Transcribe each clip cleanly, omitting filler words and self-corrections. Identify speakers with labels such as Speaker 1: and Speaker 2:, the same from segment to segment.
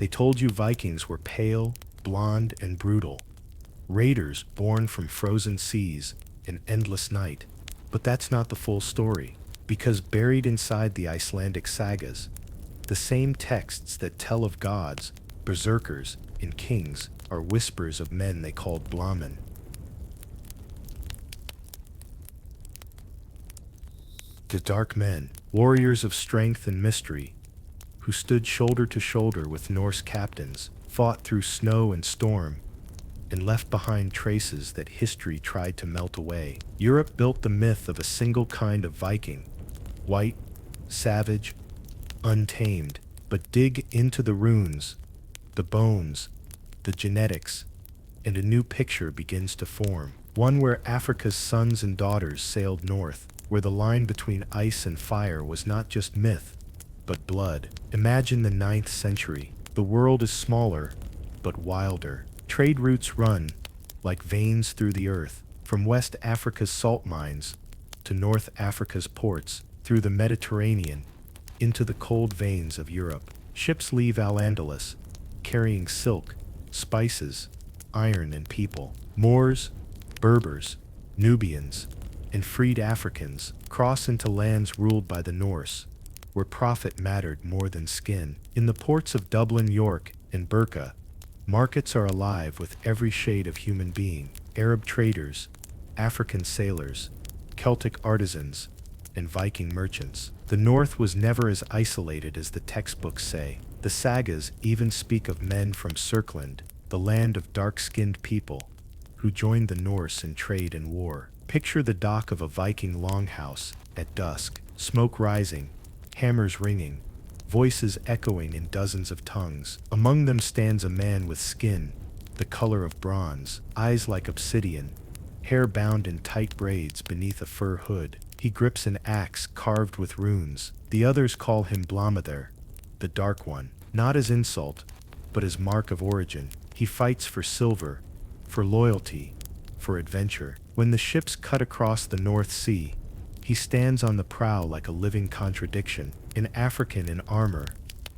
Speaker 1: They told you Vikings were pale, blond, and brutal. Raiders born from frozen seas and endless night. But that's not the full story, because buried inside the Icelandic sagas, the same texts that tell of gods, berserkers, and kings are whispers of men they called Blámenn. The dark men, warriors of strength and mystery, who stood shoulder to shoulder with Norse captains, fought through snow and storm, and left behind traces that history tried to melt away. Europe built the myth of a single kind of Viking, white, savage, untamed. But dig into the runes, the bones, the genetics, and a new picture begins to form. One where Africa's sons and daughters sailed north, where the line between ice and fire was not just myth, but blood. Imagine the 9th century. The world is smaller, but wilder. Trade routes run like veins through the earth, from West Africa's salt mines to North Africa's ports, through the Mediterranean into the cold veins of Europe. Ships leave Al-Andalus, carrying silk, spices, iron, and people. Moors, Berbers, Nubians, and freed Africans cross into lands ruled by the Norse, where profit mattered more than skin. In the ports of Dublin, York, and Burka, markets are alive with every shade of human being: Arab traders, African sailors, Celtic artisans, and Viking merchants. The North was never as isolated as the textbooks say. The sagas even speak of men from Sirkland, the land of dark-skinned people, who joined the Norse in trade and war. Picture the dock of a Viking longhouse at dusk, smoke rising, hammers ringing, voices echoing in dozens of tongues. Among them stands a man with skin the color of bronze, eyes like obsidian, hair bound in tight braids beneath a fur hood. He grips an axe carved with runes. The others call him Blámenn, the Dark One, not as insult, but as mark of origin. He fights for silver, for loyalty, for adventure. When the ships cut across the North Sea, he stands on the prow like a living contradiction, an African in armor,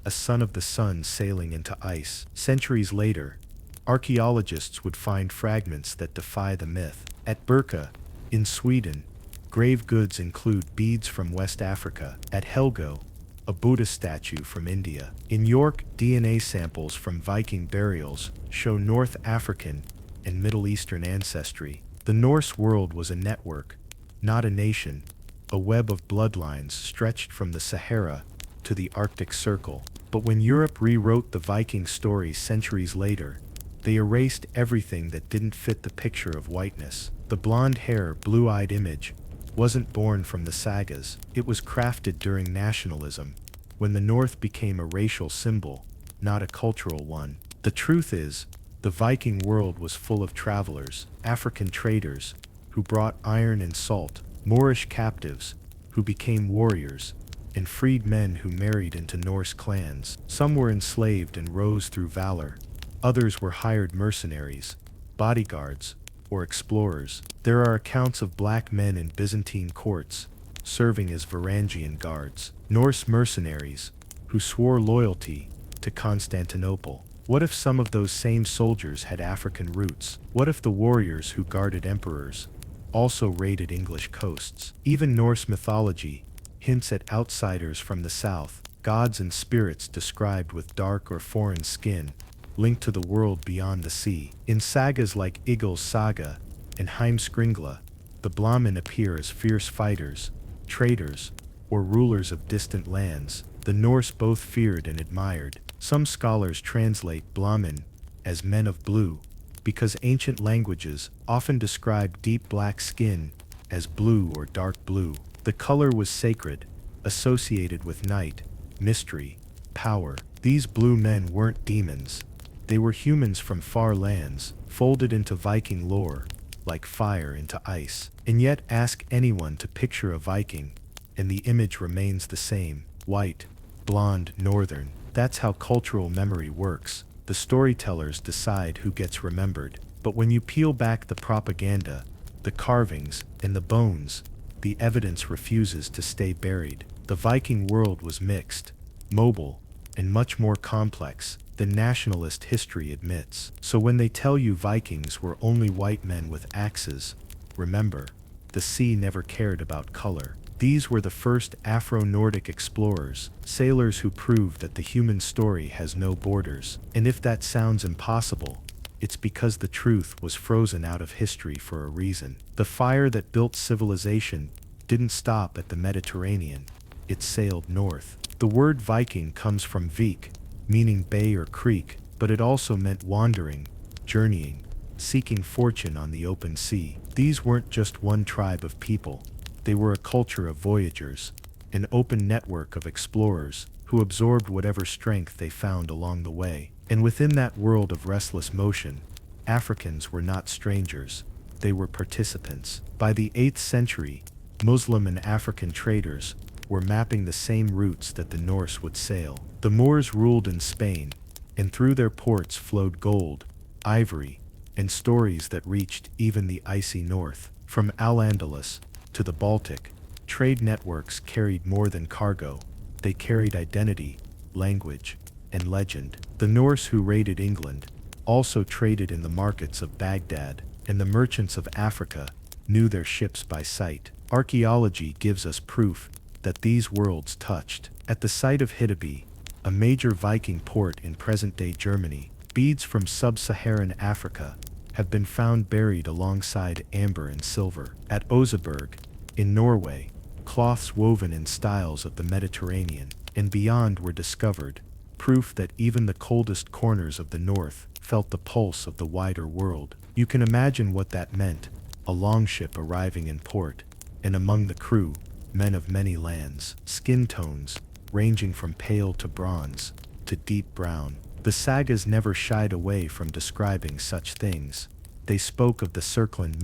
Speaker 1: a son of the sun sailing into ice. Centuries later, archaeologists would find fragments that defy the myth. At Burka, in Sweden, grave goods include beads from West Africa. At Helgo, a Buddha statue from India. In York, DNA samples from Viking burials show North African and Middle Eastern ancestry. The Norse world was a network, not a nation, a web of bloodlines stretched from the Sahara to the Arctic Circle. But when Europe rewrote the Viking story centuries later, they erased everything that didn't fit the picture of whiteness. The blonde-hair, blue-eyed image wasn't born from the sagas. It was crafted during nationalism, when the North became a racial symbol, not a cultural one. The truth is, the Viking world was full of travelers, African traders, who brought iron and salt, Moorish captives, who became warriors, and freed men who married into Norse clans. Some were enslaved and rose through valor. Others were hired mercenaries, bodyguards, or explorers. There are accounts of black men in Byzantine courts, serving as Varangian guards. Norse mercenaries, who swore loyalty to Constantinople. What if some of those same soldiers had African roots? What if the warriors who guarded emperors also raided English coasts? Even Norse mythology hints at outsiders from the south, gods and spirits described with dark or foreign skin, linked to the world beyond the sea. In sagas like Egil's Saga and Heimskringla, the Blámenn appear as fierce fighters, traders, or rulers of distant lands. The Norse both feared and admired. Some scholars translate Blámenn as men of blue, because ancient languages often describe deep black skin as blue or dark blue. The color was sacred, associated with night, mystery, power. These blue men weren't demons. They were humans from far lands, folded into Viking lore, like fire into ice. And yet ask anyone to picture a Viking, and the image remains the same: white, blonde, northern. That's how cultural memory works. The storytellers decide who gets remembered. But when you peel back the propaganda, the carvings, and the bones, the evidence refuses to stay buried. The Viking world was mixed, mobile, and much more complex than nationalist history admits. So when they tell you Vikings were only white men with axes, remember, the sea never cared about color. These were the first Afro-Nordic explorers, sailors who proved that the human story has no borders. And if that sounds impossible, it's because the truth was frozen out of history for a reason. The fire that built civilization didn't stop at the Mediterranean. It sailed north. The word Viking comes from Vik, meaning bay or creek, but it also meant wandering, journeying, seeking fortune on the open sea. These weren't just one tribe of people. They were a culture of voyagers, an open network of explorers who absorbed whatever strength they found along the way. And within that world of restless motion, Africans were not strangers. They were participants. By the 8th century, Muslim and African traders were mapping the same routes that the Norse would sail. The Moors ruled in Spain, and through their ports flowed gold, ivory, and stories that reached even the icy north. From Al-Andalus to the Baltic, trade networks carried more than cargo. They carried identity, language, and legend. The Norse who raided England also traded in the markets of Baghdad, and the merchants of Africa knew their ships by sight. Archaeology gives us proof that these worlds touched. At the site of Hidaby, a major Viking port in present-day Germany, beads from sub-Saharan Africa have been found buried alongside amber and silver. At Oseberg, in Norway, cloths woven in styles of the Mediterranean and beyond were discovered, proof that even the coldest corners of the north felt the pulse of the wider world. You can imagine what that meant, a longship arriving in port, and among the crew, men of many lands, skin tones ranging from pale to bronze to deep brown. The sagas never shied away from describing such things. They spoke of the Circland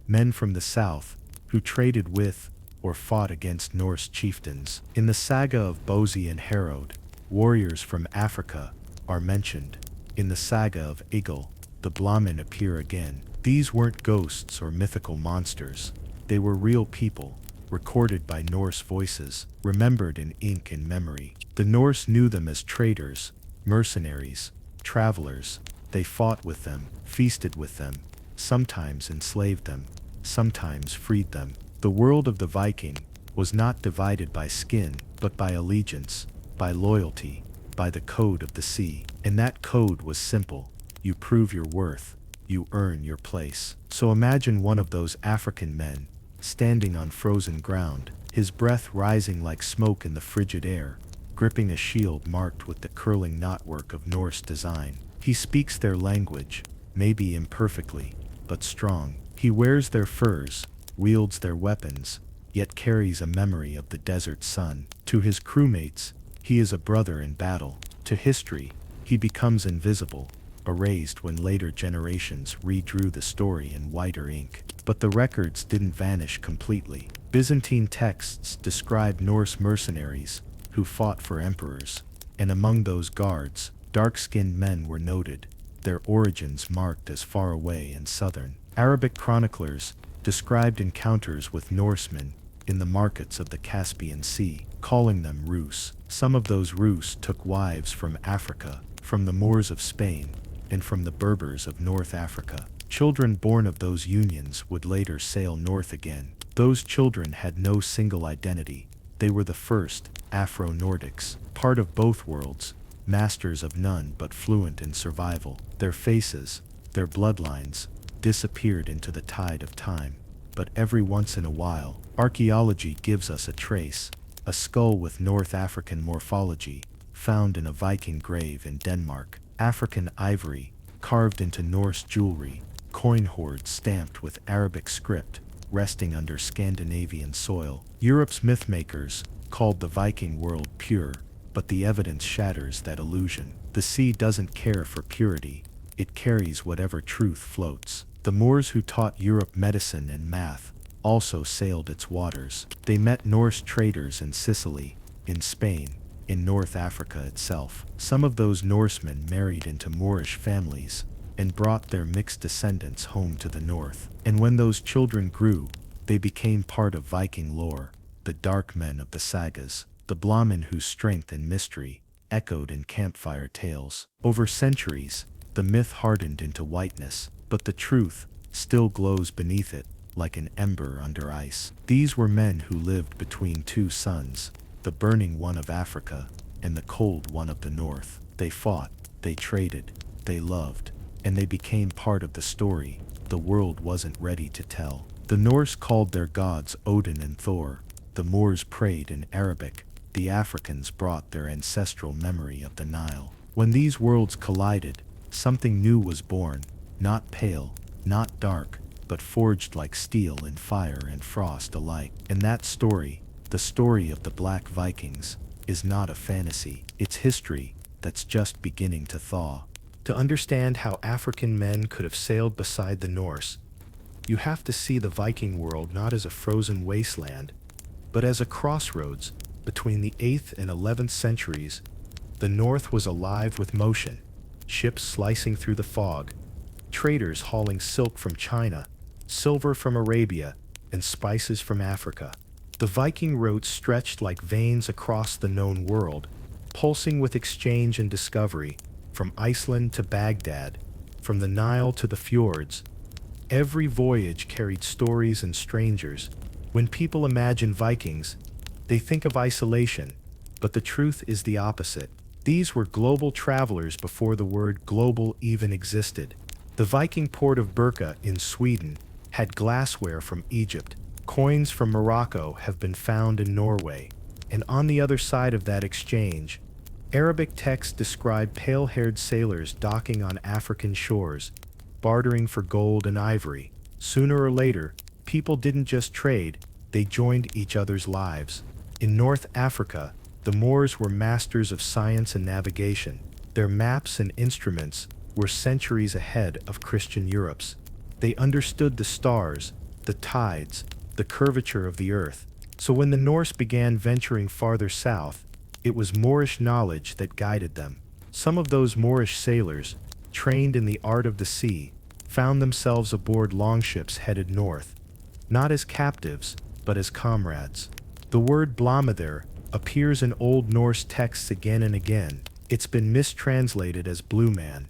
Speaker 1: men from the south, who traded with or fought against Norse chieftains. In the saga of Bosi and Harrod, warriors from Africa are mentioned. In the saga of Egil, the Blámenn appear again. These weren't ghosts or mythical monsters. They were real people, recorded by Norse voices, remembered in ink and memory. The Norse knew them as traders, mercenaries, travelers. They fought with them, feasted with them, sometimes enslaved them, sometimes freed them. The world of the Viking was not divided by skin, but by allegiance, by loyalty, by the code of the sea. And that code was simple. You prove your worth, you earn your place. So imagine one of those African men, standing on frozen ground, his breath rising like smoke in the frigid air, gripping a shield marked with the curling knotwork of Norse design. He speaks their language, maybe imperfectly, but strong. He wears their furs, wields their weapons, yet carries a memory of the desert sun. To his crewmates, he is a brother in battle. To history, he becomes invisible, erased when later generations redrew the story in whiter ink. But the records didn't vanish completely. Byzantine texts describe Norse mercenaries who fought for emperors, and among those guards, dark-skinned men were noted, their origins marked as far away and southern. Arabic chroniclers described encounters with Norsemen in the markets of the Caspian Sea, calling them Rus. Some of those Rus took wives from Africa, from the Moors of Spain, and from the Berbers of North Africa. Children born of those unions would later sail north again. Those children had no single identity. They were the first Afro-Nordics, part of both worlds, masters of none but fluent in survival. Their faces, their bloodlines, disappeared into the tide of time. But every once in a while, archaeology gives us a trace, a skull with North African morphology, found in a Viking grave in Denmark. African ivory, carved into Norse jewelry, coin hoards stamped with Arabic script, resting under Scandinavian soil. Europe's mythmakers called the Viking world pure, but the evidence shatters that illusion. The sea doesn't care for purity, it carries whatever truth floats. The Moors who taught Europe medicine and math also sailed its waters. They met Norse traders in Sicily, in Spain, in North Africa itself. Some of those Norsemen married into Moorish families and brought their mixed descendants home to the north. And when those children grew, they became part of Viking lore, the dark men of the sagas, the Blámenn whose strength and mystery echoed in campfire tales. Over centuries, the myth hardened into whiteness, but the truth still glows beneath it, like an ember under ice. These were men who lived between two suns, the burning one of Africa and the cold one of the north. They fought, they traded, they loved, and they became part of the story the world wasn't ready to tell. The Norse called their gods Odin and Thor, the Moors prayed in Arabic, the Africans brought their ancestral memory of the Nile. When these worlds collided, something new was born, not pale, not dark, but forged like steel in fire and frost alike. And that story, the story of the Black Vikings, is not a fantasy. It's history that's just beginning to thaw. To understand how African men could have sailed beside the Norse, you have to see the Viking world not as a frozen wasteland, but as a crossroads between the 8th and 11th centuries. The North was alive with motion, ships slicing through the fog, traders hauling silk from China, silver from Arabia, and spices from Africa. The Viking routes stretched like veins across the known world, pulsing with exchange and discovery, from Iceland to Baghdad, from the Nile to the fjords. Every voyage carried stories and strangers. When people imagine Vikings, they think of isolation, but the truth is the opposite. These were global travelers before the word global even existed. The Viking port of Birka in Sweden had glassware from Egypt. Coins from Morocco have been found in Norway. And on the other side of that exchange, Arabic texts describe pale-haired sailors docking on African shores, bartering for gold and ivory. Sooner or later, people didn't just trade, they joined each other's lives. In North Africa, the Moors were masters of science and navigation. Their maps and instruments were centuries ahead of Christian Europe's. They understood the stars, the tides, the curvature of the earth. So when the Norse began venturing farther south, it was Moorish knowledge that guided them. Some of those Moorish sailors, trained in the art of the sea, found themselves aboard longships headed north, not as captives, but as comrades. The word Blámenn appears in Old Norse texts again and again. It's been mistranslated as blue man,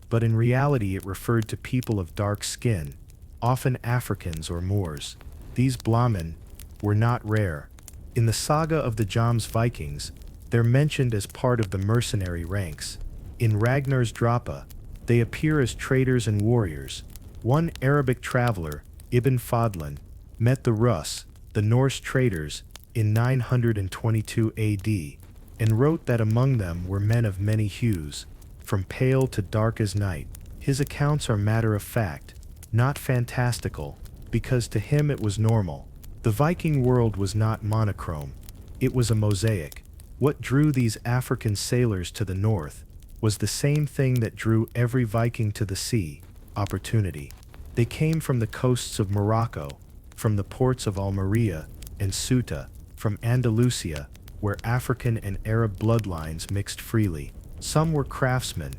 Speaker 1: but in reality it referred to people of dark skin, often Africans or Moors. These Blámenn were not rare. In the saga of the Jom's Vikings, they're mentioned as part of the mercenary ranks. In Ragnar's Drapa, they appear as traders and warriors. One Arabic traveler, Ibn Fadlan, met the Rus, the Norse traders, in 922 AD, and wrote that among them were men of many hues, from pale to dark as night. His accounts are matter of fact, not fantastical, because to him it was normal. The Viking world was not monochrome, it was a mosaic. What drew these African sailors to the north was the same thing that drew every Viking to the sea: opportunity. They came from the coasts of Morocco, from the ports of Almeria and Ceuta, from Andalusia, where African and Arab bloodlines mixed freely. Some were craftsmen,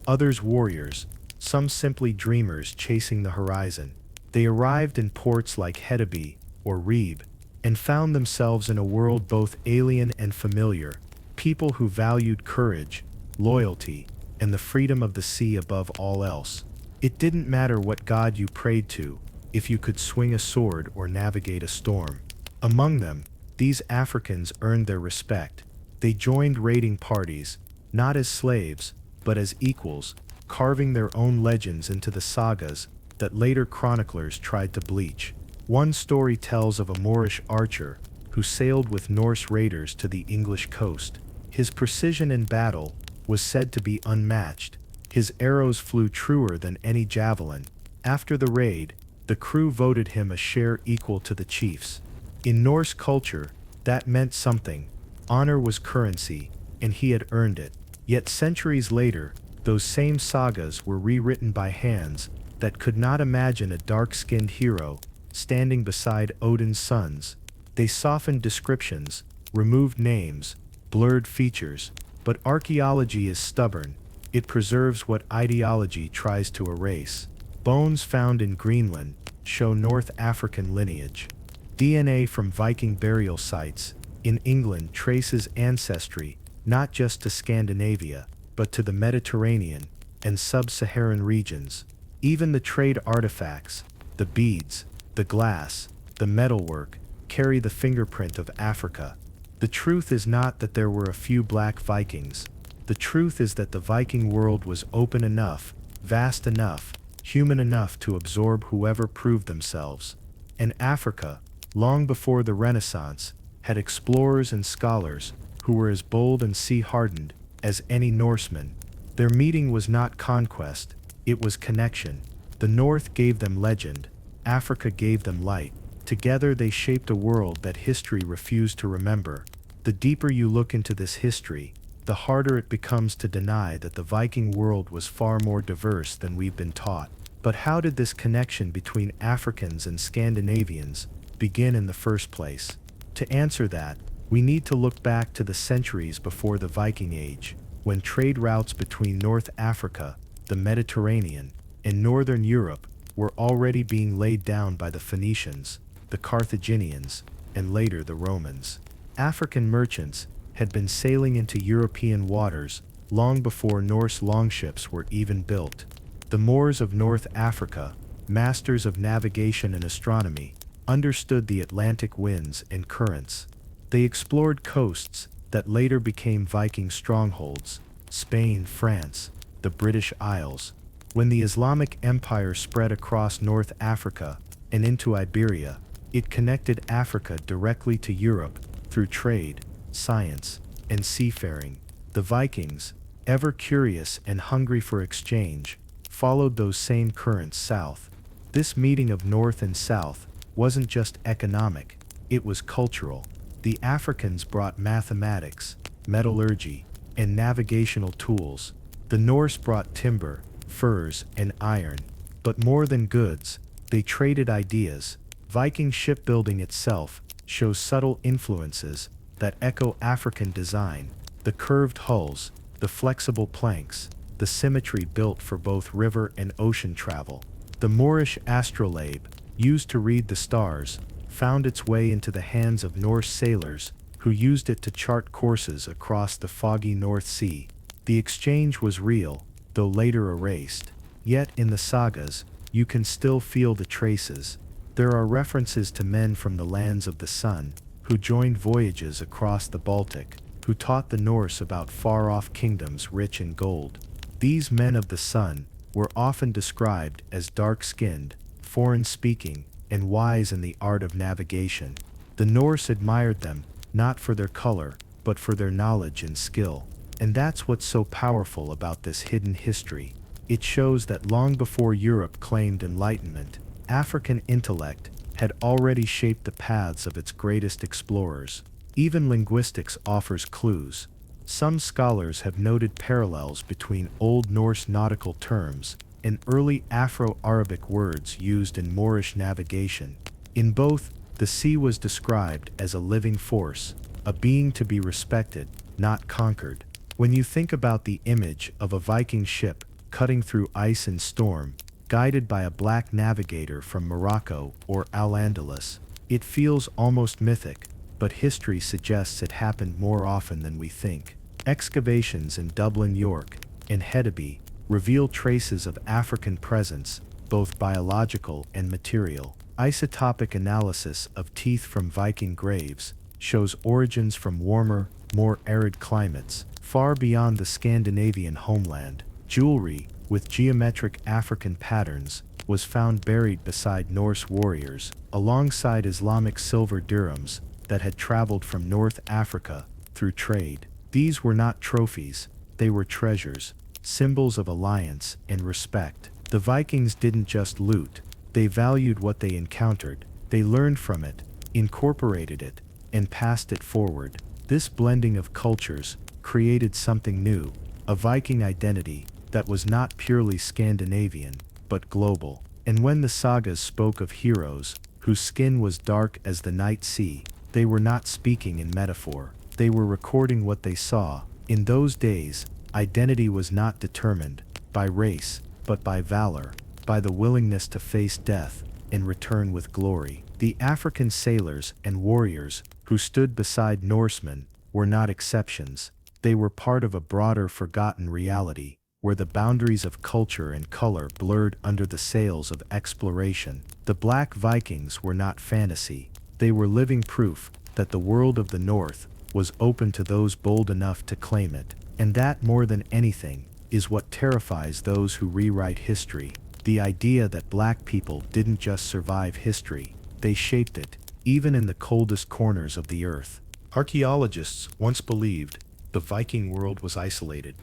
Speaker 1: others warriors, some simply dreamers chasing the horizon. They arrived in ports like Hedeby or Rebe, and found themselves in a world both alien and familiar, people who valued courage, loyalty, and the freedom of the sea above all else. It didn't matter what god you prayed to, if you could swing a sword or navigate a storm. Among them, these Africans earned their respect. They joined raiding parties, not as slaves, but as equals, carving their own legends into the sagas that later chroniclers tried to bleach. One story tells of a Moorish archer who sailed with Norse raiders to the English coast. His precision in battle was said to be unmatched. His arrows flew truer than any javelin. After the raid, the crew voted him a share equal to the chief's. In Norse culture, that meant something. Honor was currency, and he had earned it. Yet centuries later, those same sagas were rewritten by hands that could not imagine a dark-skinned hero standing beside Odin's sons. They softened descriptions, removed names, blurred features, but archaeology is stubborn. It preserves what ideology tries to erase. Bones found in Greenland show North African lineage. DNA from Viking burial sites in England traces ancestry not just to Scandinavia, but to the Mediterranean and sub-Saharan regions. Even the trade artifacts, the beads, the glass, the metalwork, carry the fingerprint of Africa. The truth is not that there were a few Black Vikings. The truth is that the Viking world was open enough, vast enough, human enough to absorb whoever proved themselves. And Africa, long before the Renaissance, had explorers and scholars who were as bold and sea-hardened as any Norseman. Their meeting was not conquest, it was connection. The North gave them legend, Africa gave them light. Together they shaped a world that history refused to remember. The deeper you look into this history, the harder it becomes to deny that the Viking world was far more diverse than we've been taught. But how did this connection between Africans and Scandinavians begin in the first place? To answer that, we need to look back to the centuries before the Viking Age, when trade routes between North Africa, the Mediterranean, and Northern Europe were already being laid down by the Phoenicians, the Carthaginians, and later the Romans. African merchants had been sailing into European waters long before Norse longships were even built. The Moors of North Africa, masters of navigation and astronomy, understood the Atlantic winds and currents. They explored coasts that later became Viking strongholds: Spain, France, the British Isles. When the Islamic Empire spread across North Africa and into Iberia, it connected Africa directly to Europe through trade, science, and seafaring. The Vikings, ever curious and hungry for exchange, followed those same currents south. This meeting of North and South wasn't just economic, it was cultural. The Africans brought mathematics, metallurgy, and navigational tools. The Norse brought timber, furs, and iron. But more than goods, they traded ideas. Viking shipbuilding itself shows subtle influences that echo African design: the curved hulls, the flexible planks, the symmetry built for both river and ocean travel. The Moorish astrolabe, used to read the stars, found its way into the hands of Norse sailors, who used it to chart courses across the foggy North Sea. The exchange was real, though later erased. Yet in the sagas, you can still feel the traces. There are references to men from the lands of the sun, who joined voyages across the Baltic, who taught the Norse about far-off kingdoms rich in gold. These men of the sun were often described as dark-skinned, foreign-speaking, and wise in the art of navigation. The Norse admired them, not for their color, but for their knowledge and skill. And that's what's so powerful about this hidden history. It shows that long before Europe claimed enlightenment, African intellect had already shaped the paths of its greatest explorers. Even linguistics offers clues. Some scholars have noted parallels between Old Norse nautical terms and early Afro-Arabic words used in Moorish navigation. In both, the sea was described as a living force, a being to be respected, not conquered. When you think about the image of a Viking ship cutting through ice and storm, guided by a black navigator from Morocco or Al-Andalus, it feels almost mythic, but history suggests it happened more often than we think. Excavations in Dublin, York, and Hedeby reveal traces of African presence, both biological and material. Isotopic analysis of teeth from Viking graves shows origins from warmer, more arid climates, far beyond the Scandinavian homeland. Jewelry, with geometric African patterns, was found buried beside Norse warriors, alongside Islamic silver dirhams that had traveled from North Africa through trade. These were not trophies, they were treasures, symbols of alliance and respect. The Vikings didn't just loot, they valued what they encountered, they learned from it, incorporated it, and passed it forward. This blending of cultures created something new, a Viking identity that was not purely Scandinavian, but global. And when the sagas spoke of heroes whose skin was dark as the night sea, they were not speaking in metaphor, they were recording what they saw. In those days, identity was not determined by race, but by valor, by the willingness to face death and return with glory. The African sailors and warriors who stood beside Norsemen were not exceptions. They were part of a broader forgotten reality, where the boundaries of culture and color blurred under the sails of exploration. The Black Vikings were not fantasy. They were living proof that the world of the North was open to those bold enough to claim it. And that, more than anything, is what terrifies those who rewrite history. The idea that black people didn't just survive history, they shaped it, even in the coldest corners of the earth. Archaeologists once believed the Viking world was isolated,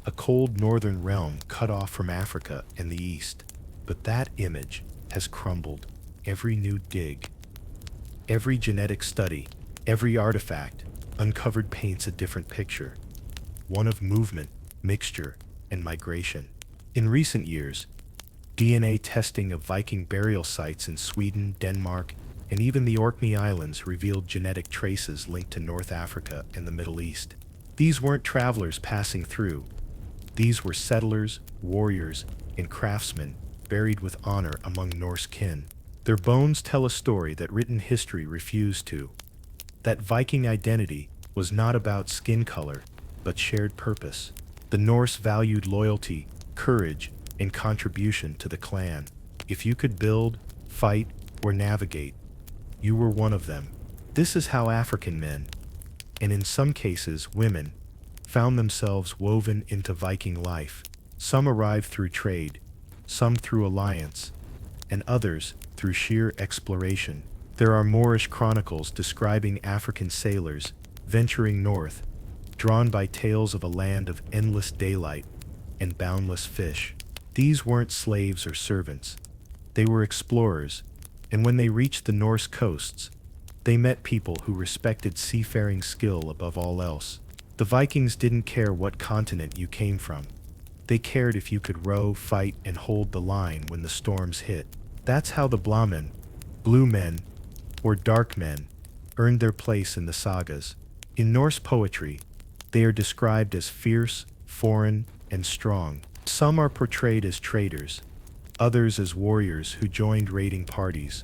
Speaker 1: a cold northern realm cut off from Africa and the East. But that image has crumbled. Every new dig, every genetic study, every artifact uncovered paints a different picture, one of movement, mixture, and migration. In recent years, DNA testing of Viking burial sites in Sweden, Denmark, and even the Orkney Islands revealed genetic traces linked to North Africa and the Middle East. These weren't travelers passing through. These were settlers, warriors, and craftsmen buried with honor among Norse kin. Their bones tell a story that written history refused to. That Viking identity was not about skin color, but shared purpose. The Norse valued loyalty, courage, and contribution to the clan. If you could build, fight, or navigate, you were one of them. This is how African men, and in some cases women, found themselves woven into Viking life. Some arrived through trade, some through alliance, and others through sheer exploration. There are Moorish chronicles describing African sailors venturing north, drawn by tales of a land of endless daylight and boundless fish. These weren't slaves or servants. They were explorers, and when they reached the Norse coasts, they met people who respected seafaring skill above all else. The Vikings didn't care what continent you came from. They cared if you could row, fight, and hold the line when the storms hit. That's how the Blámenn, blue men, or dark men, earned their place in the sagas. In Norse poetry, they are described as fierce, foreign, and strong. Some are portrayed as traders, others as warriors who joined raiding parties,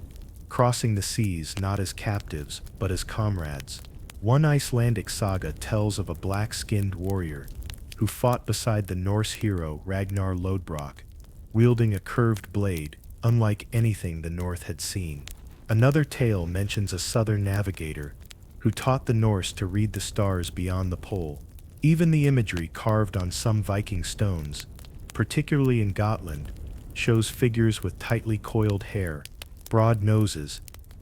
Speaker 1: crossing the seas not as captives but as comrades. One Icelandic saga tells of a black-skinned warrior who fought beside the Norse hero Ragnar Lodbrok, wielding a curved blade, unlike anything the North had seen. Another tale mentions a southern navigator who taught the Norse to read the stars beyond the pole. Even the imagery carved on some Viking stones, particularly in Gotland, shows figures with tightly coiled hair, broad noses,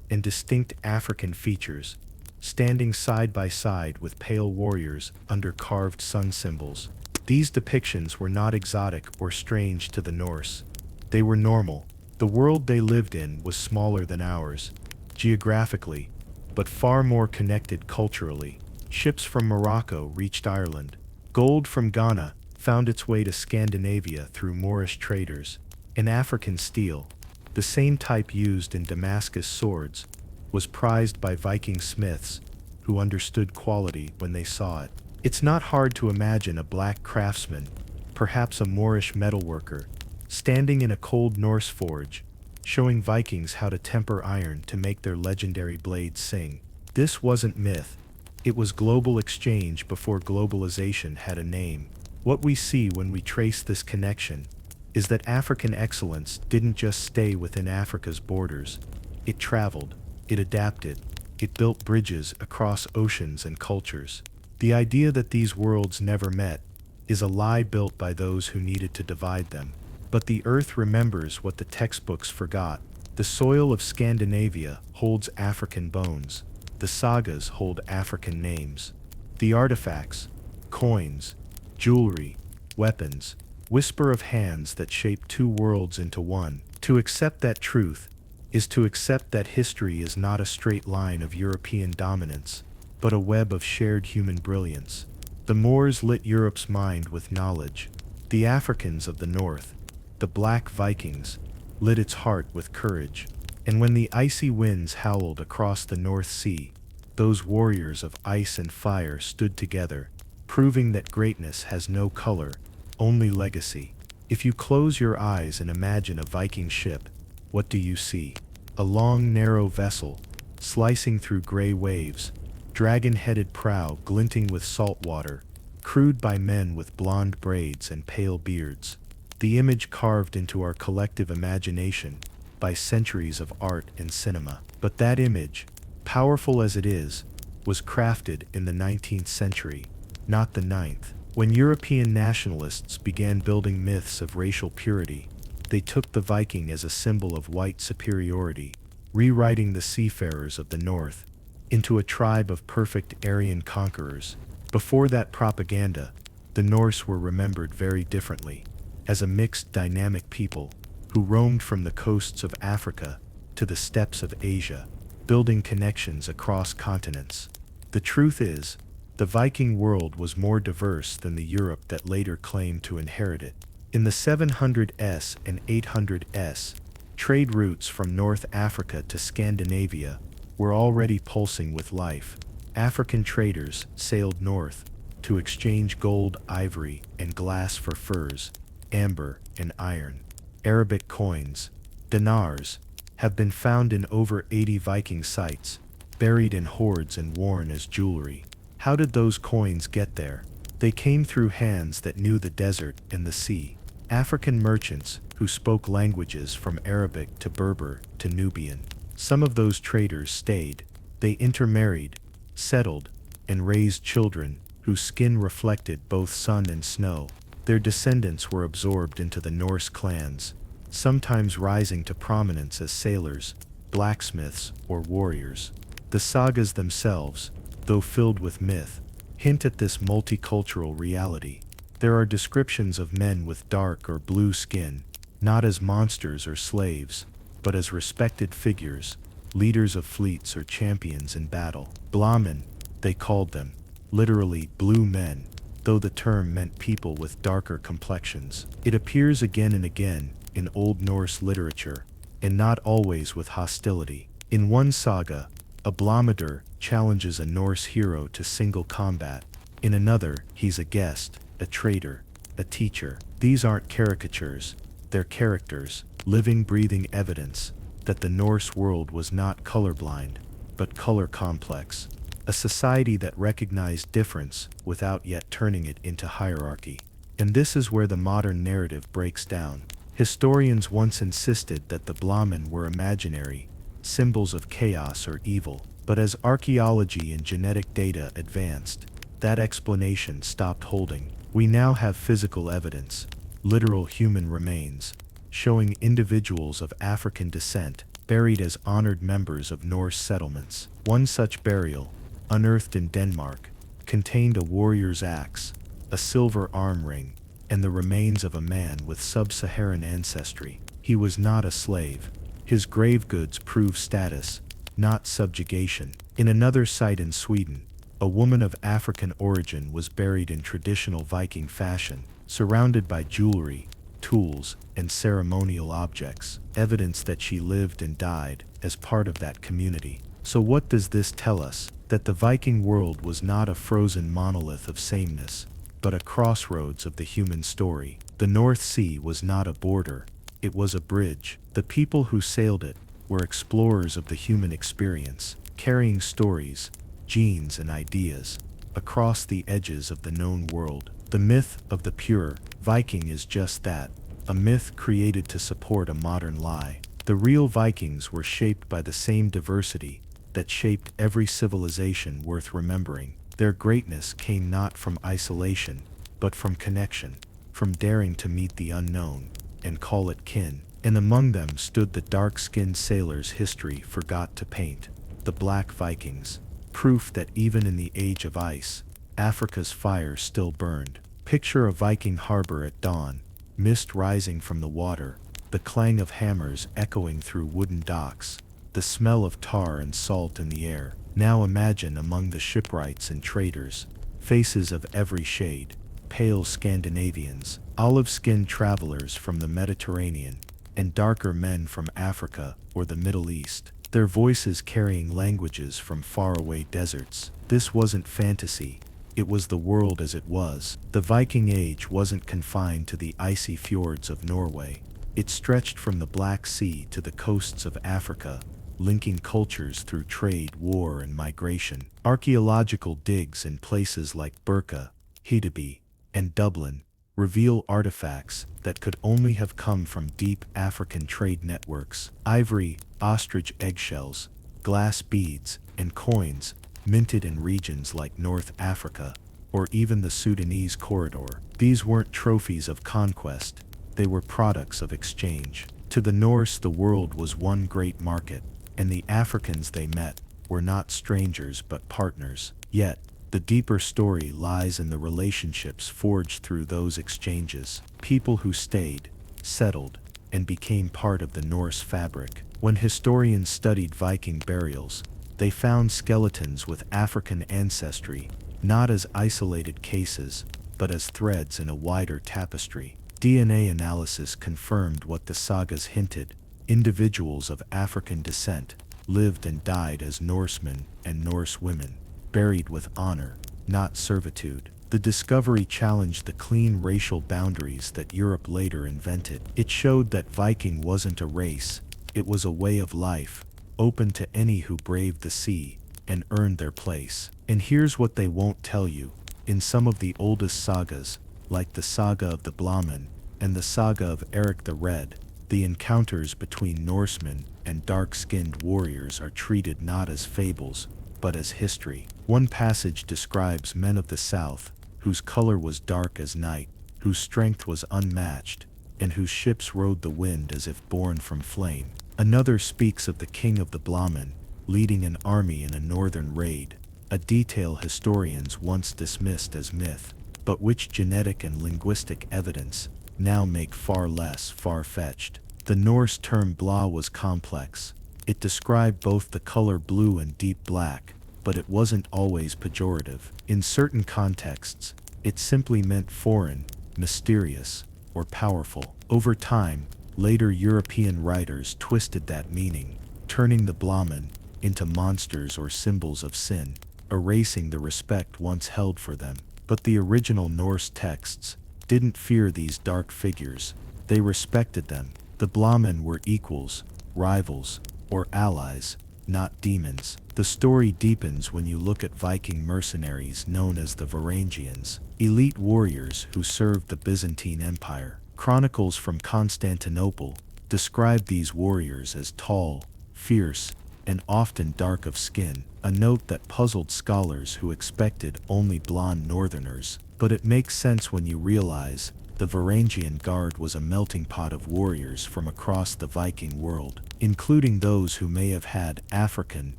Speaker 1: and distinct African features, standing side by side with pale warriors under carved sun symbols. These depictions were not exotic or strange to the Norse. They were normal. The world they lived in was smaller than ours, geographically, but far more connected culturally. Ships from Morocco reached Ireland. Gold from Ghana found its way to Scandinavia through Moorish traders. And African steel, the same type used in Damascus swords, was prized by Viking smiths who understood quality when they saw it. It's not hard to imagine a black craftsman, perhaps a Moorish metalworker, standing in a cold Norse forge, showing Vikings how to temper iron to make their legendary blades sing. This wasn't myth. It was global exchange before globalization had a name. What we see when we trace this connection is that African excellence didn't just stay within Africa's borders. It traveled, it adapted, it built bridges across oceans and cultures. The idea that these worlds never met is a lie built by those who needed to divide them. But the earth remembers what the textbooks forgot. The soil of Scandinavia holds African bones. The sagas hold African names. The artifacts, coins, jewelry, weapons, whisper of hands that shape two worlds into one. To accept that truth is to accept that history is not a straight line of European dominance, but a web of shared human brilliance. The Moors lit Europe's mind with knowledge. The Africans of the North, the Black Vikings, lit its heart with courage. And when the icy winds howled across the North Sea, those warriors of ice and fire stood together, proving that greatness has no color, only legacy. If you close your eyes and imagine a Viking ship, what do you see? A long, narrow vessel, slicing through gray waves, dragon-headed prow glinting with salt water, crewed by men with blonde braids and pale beards. The image carved into our collective imagination by centuries of art and cinema. But that image, powerful as it is, was crafted in the 19th century, not the 9th. When European nationalists began building myths of racial purity, they took the Viking as a symbol of white superiority, rewriting the seafarers of the north into a tribe of perfect Aryan conquerors. Before that propaganda, the Norse were remembered very differently, as a mixed dynamic people who roamed from the coasts of Africa to the steppes of Asia, building connections across continents. The truth is, the Viking world was more diverse than the Europe that later claimed to inherit it. In the 700s and 800s, trade routes from North Africa to Scandinavia were already pulsing with life. African traders sailed north to exchange gold, ivory, and glass for furs, amber, and iron. Arabic coins, dinars, have been found in over 80 Viking sites, buried in hoards and worn as jewelry. How did those coins get there? They came through hands that knew the desert and the sea. African merchants who spoke languages from Arabic to Berber to Nubian. Some of those traders stayed. They intermarried, settled, and raised children whose skin reflected both sun and snow. Their descendants were absorbed into the Norse clans, sometimes rising to prominence as sailors, blacksmiths, or warriors. The sagas themselves, though filled with myth, hint at this multicultural reality. There are descriptions of men with dark or blue skin, not as monsters or slaves, but as respected figures, leaders of fleets or champions in battle. Blámenn, they called them, literally blue men, though the term meant people with darker complexions. It appears again and again in Old Norse literature, and not always with hostility. In one saga, a Blámenn challenges a Norse hero to single combat. In another, he's a guest, a traitor, a teacher. These aren't caricatures, they're characters, living, breathing evidence that the Norse world was not colorblind, but color complex. A society that recognized difference without yet turning it into hierarchy. And this is where the modern narrative breaks down. Historians once insisted that the Blámenn were imaginary, symbols of chaos or evil, but as archaeology and genetic data advanced, that explanation stopped holding. We now have physical evidence, literal human remains, showing individuals of African descent buried as honored members of Norse settlements. One such burial, unearthed in Denmark, contained a warrior's axe, a silver arm ring, and the remains of a man with sub-Saharan ancestry. He was not a slave. His grave goods prove status, not subjugation. In another site in Sweden, a woman of African origin was buried in traditional Viking fashion, surrounded by jewelry, tools, and ceremonial objects, evidence that she lived and died as part of that community. So what does this tell us? That the Viking world was not a frozen monolith of sameness, but a crossroads of the human story. The North Sea was not a border, it was a bridge. The people who sailed it were explorers of the human experience, carrying stories, genes, and ideas across the edges of the known world. The myth of the pure Viking is just that, a myth created to support a modern lie. The real Vikings were shaped by the same diversity that shaped every civilization worth remembering. Their greatness came not from isolation, but from connection, from daring to meet the unknown and call it kin. And among them stood the dark-skinned sailors history forgot to paint, the Black Vikings, proof that even in the age of ice, Africa's fire still burned. Picture a Viking harbor at dawn, mist rising from the water, the clang of hammers echoing through wooden docks, the smell of tar and salt in the air. Now imagine among the shipwrights and traders, faces of every shade, pale Scandinavians, olive-skinned travelers from the Mediterranean, and darker men from Africa or the Middle East, their voices carrying languages from faraway deserts. This wasn't fantasy, it was the world as it was. The Viking Age wasn't confined to the icy fjords of Norway. It stretched from the Black Sea to the coasts of Africa, linking cultures through trade, war, and migration. Archaeological digs in places like Burka, Hedeby, and Dublin reveal artifacts that could only have come from deep African trade networks. Ivory, ostrich eggshells, glass beads, and coins minted in regions like North Africa or even the Sudanese corridor. These weren't trophies of conquest, they were products of exchange. To the Norse, the world was one great market, and the Africans they met were not strangers but partners. Yet, the deeper story lies in the relationships forged through those exchanges. People who stayed, settled, and became part of the Norse fabric. When historians studied Viking burials, they found skeletons with African ancestry, not as isolated cases, but as threads in a wider tapestry. DNA analysis confirmed what the sagas hinted: individuals of African descent lived and died as Norsemen and Norse women, buried with honor, not servitude. The discovery challenged the clean racial boundaries that Europe later invented. It showed that Viking wasn't a race, it was a way of life, open to any who braved the sea and earned their place. And here's what they won't tell you: in some of the oldest sagas, like the saga of the Blámenn and the saga of Eric the Red, the encounters between Norsemen and dark-skinned warriors are treated not as fables, but as history. One passage describes men of the south, whose color was dark as night, whose strength was unmatched, and whose ships rode the wind as if born from flame. Another speaks of the king of the Blámenn, leading an army in a northern raid, a detail historians once dismissed as myth, but which genetic and linguistic evidence now make far less far-fetched. The Norse term blá was complex. It described both the color blue and deep black, but it wasn't always pejorative. In certain contexts, it simply meant foreign, mysterious, or powerful. Over time, later European writers twisted that meaning, turning the Blámenn into monsters or symbols of sin, erasing the respect once held for them. But the original Norse texts didn't fear these dark figures, they respected them. The Blámenn were equals, rivals, or allies, not demons. The story deepens when you look at Viking mercenaries known as the Varangians, elite warriors who served the Byzantine Empire. Chronicles from Constantinople describe these warriors as tall, fierce, and often dark of skin, a note that puzzled scholars who expected only blonde northerners. But it makes sense when you realize the Varangian Guard was a melting pot of warriors from across the Viking world, including those who may have had African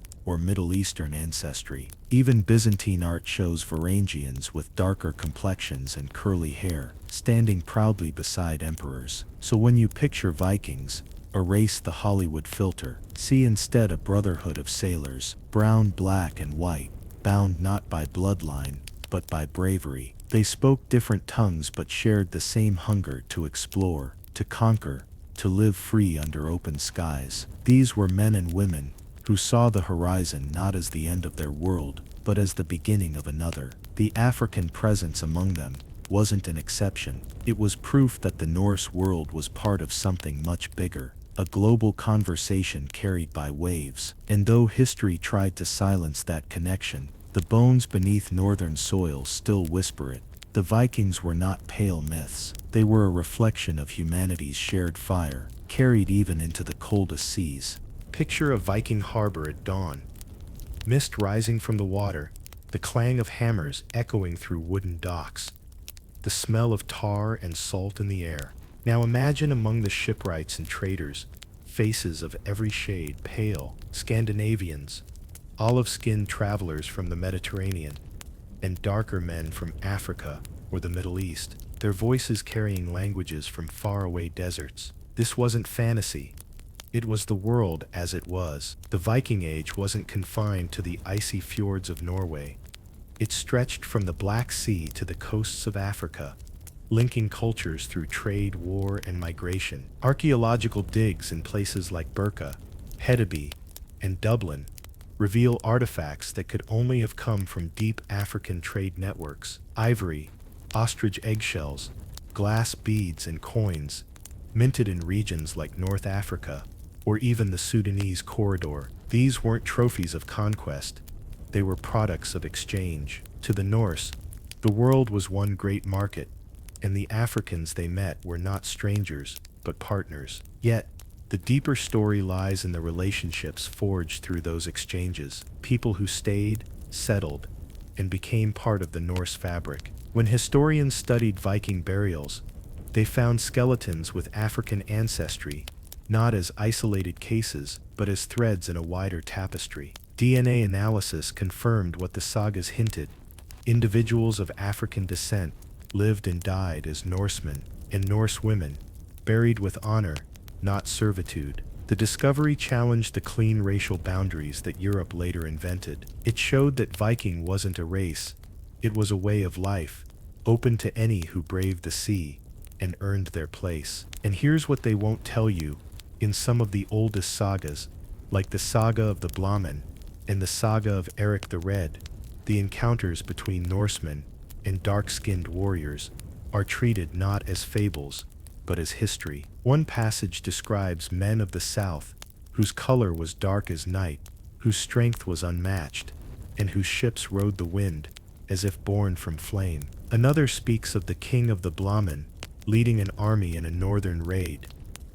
Speaker 1: or Middle Eastern ancestry. Even Byzantine art shows Varangians with darker complexions and curly hair, standing proudly beside emperors. So when you picture Vikings, erase the Hollywood filter. See instead a brotherhood of sailors, brown, black, and white, bound not by bloodline, but by bravery. They spoke different tongues but shared the same hunger to explore, to conquer, to live free under open skies. These were men and women who saw the horizon not as the end of their world, but as the beginning of another. The African presence among them wasn't an exception. It was proof that the Norse world was part of something much bigger, a global conversation carried by waves. And though history tried to silence that connection, the bones beneath northern soil still whisper it. The Vikings were not pale myths. They were a reflection of humanity's shared fire, carried even into the coldest seas. Picture a Viking harbor at dawn. Mist rising from the water, the clang of hammers echoing through wooden docks, the smell of tar and salt in the air. Now imagine among the shipwrights and traders, faces of every shade: pale Scandinavians, olive-skinned travelers from the Mediterranean, and darker men from Africa or the Middle East, their voices carrying languages from faraway deserts. This wasn't fantasy. It was the world as it was. The Viking Age wasn't confined to the icy fjords of Norway. It stretched from the Black Sea to the coasts of Africa, linking cultures through trade, war, and migration. Archaeological digs in places like Birka, Hedeby, and Dublin reveal artifacts that could only have come from deep African trade networks. Ivory, ostrich eggshells, glass beads, and coins, minted in regions like North Africa, or even the Sudanese corridor. These weren't trophies of conquest, they were products of exchange. To the Norse, The world was one great market, and the Africans they met were not strangers, but partners. Yet, the deeper story lies in the relationships forged through those exchanges, people who stayed, settled, and became part of the Norse fabric. When historians studied Viking burials, they found skeletons with African ancestry, not as isolated cases, but as threads in a wider tapestry. DNA analysis confirmed what the sagas hinted. Individuals of African descent lived and died as Norsemen and Norse women, buried with honor, not servitude. The discovery challenged the clean racial boundaries that Europe later invented. It showed that Viking wasn't a race, it was a way of life, open to any who braved the sea and earned their place. And here's what they won't tell you. In some of the oldest sagas, like the saga of the Blámenn and the saga of Eric the Red, the encounters between Norsemen and dark-skinned warriors are treated not as fables, but as history. One passage describes men of the south, whose color was dark as night, whose strength was unmatched, and whose ships rode the wind, as if born from flame. Another speaks of the king of the Blámenn, leading an army in a northern raid,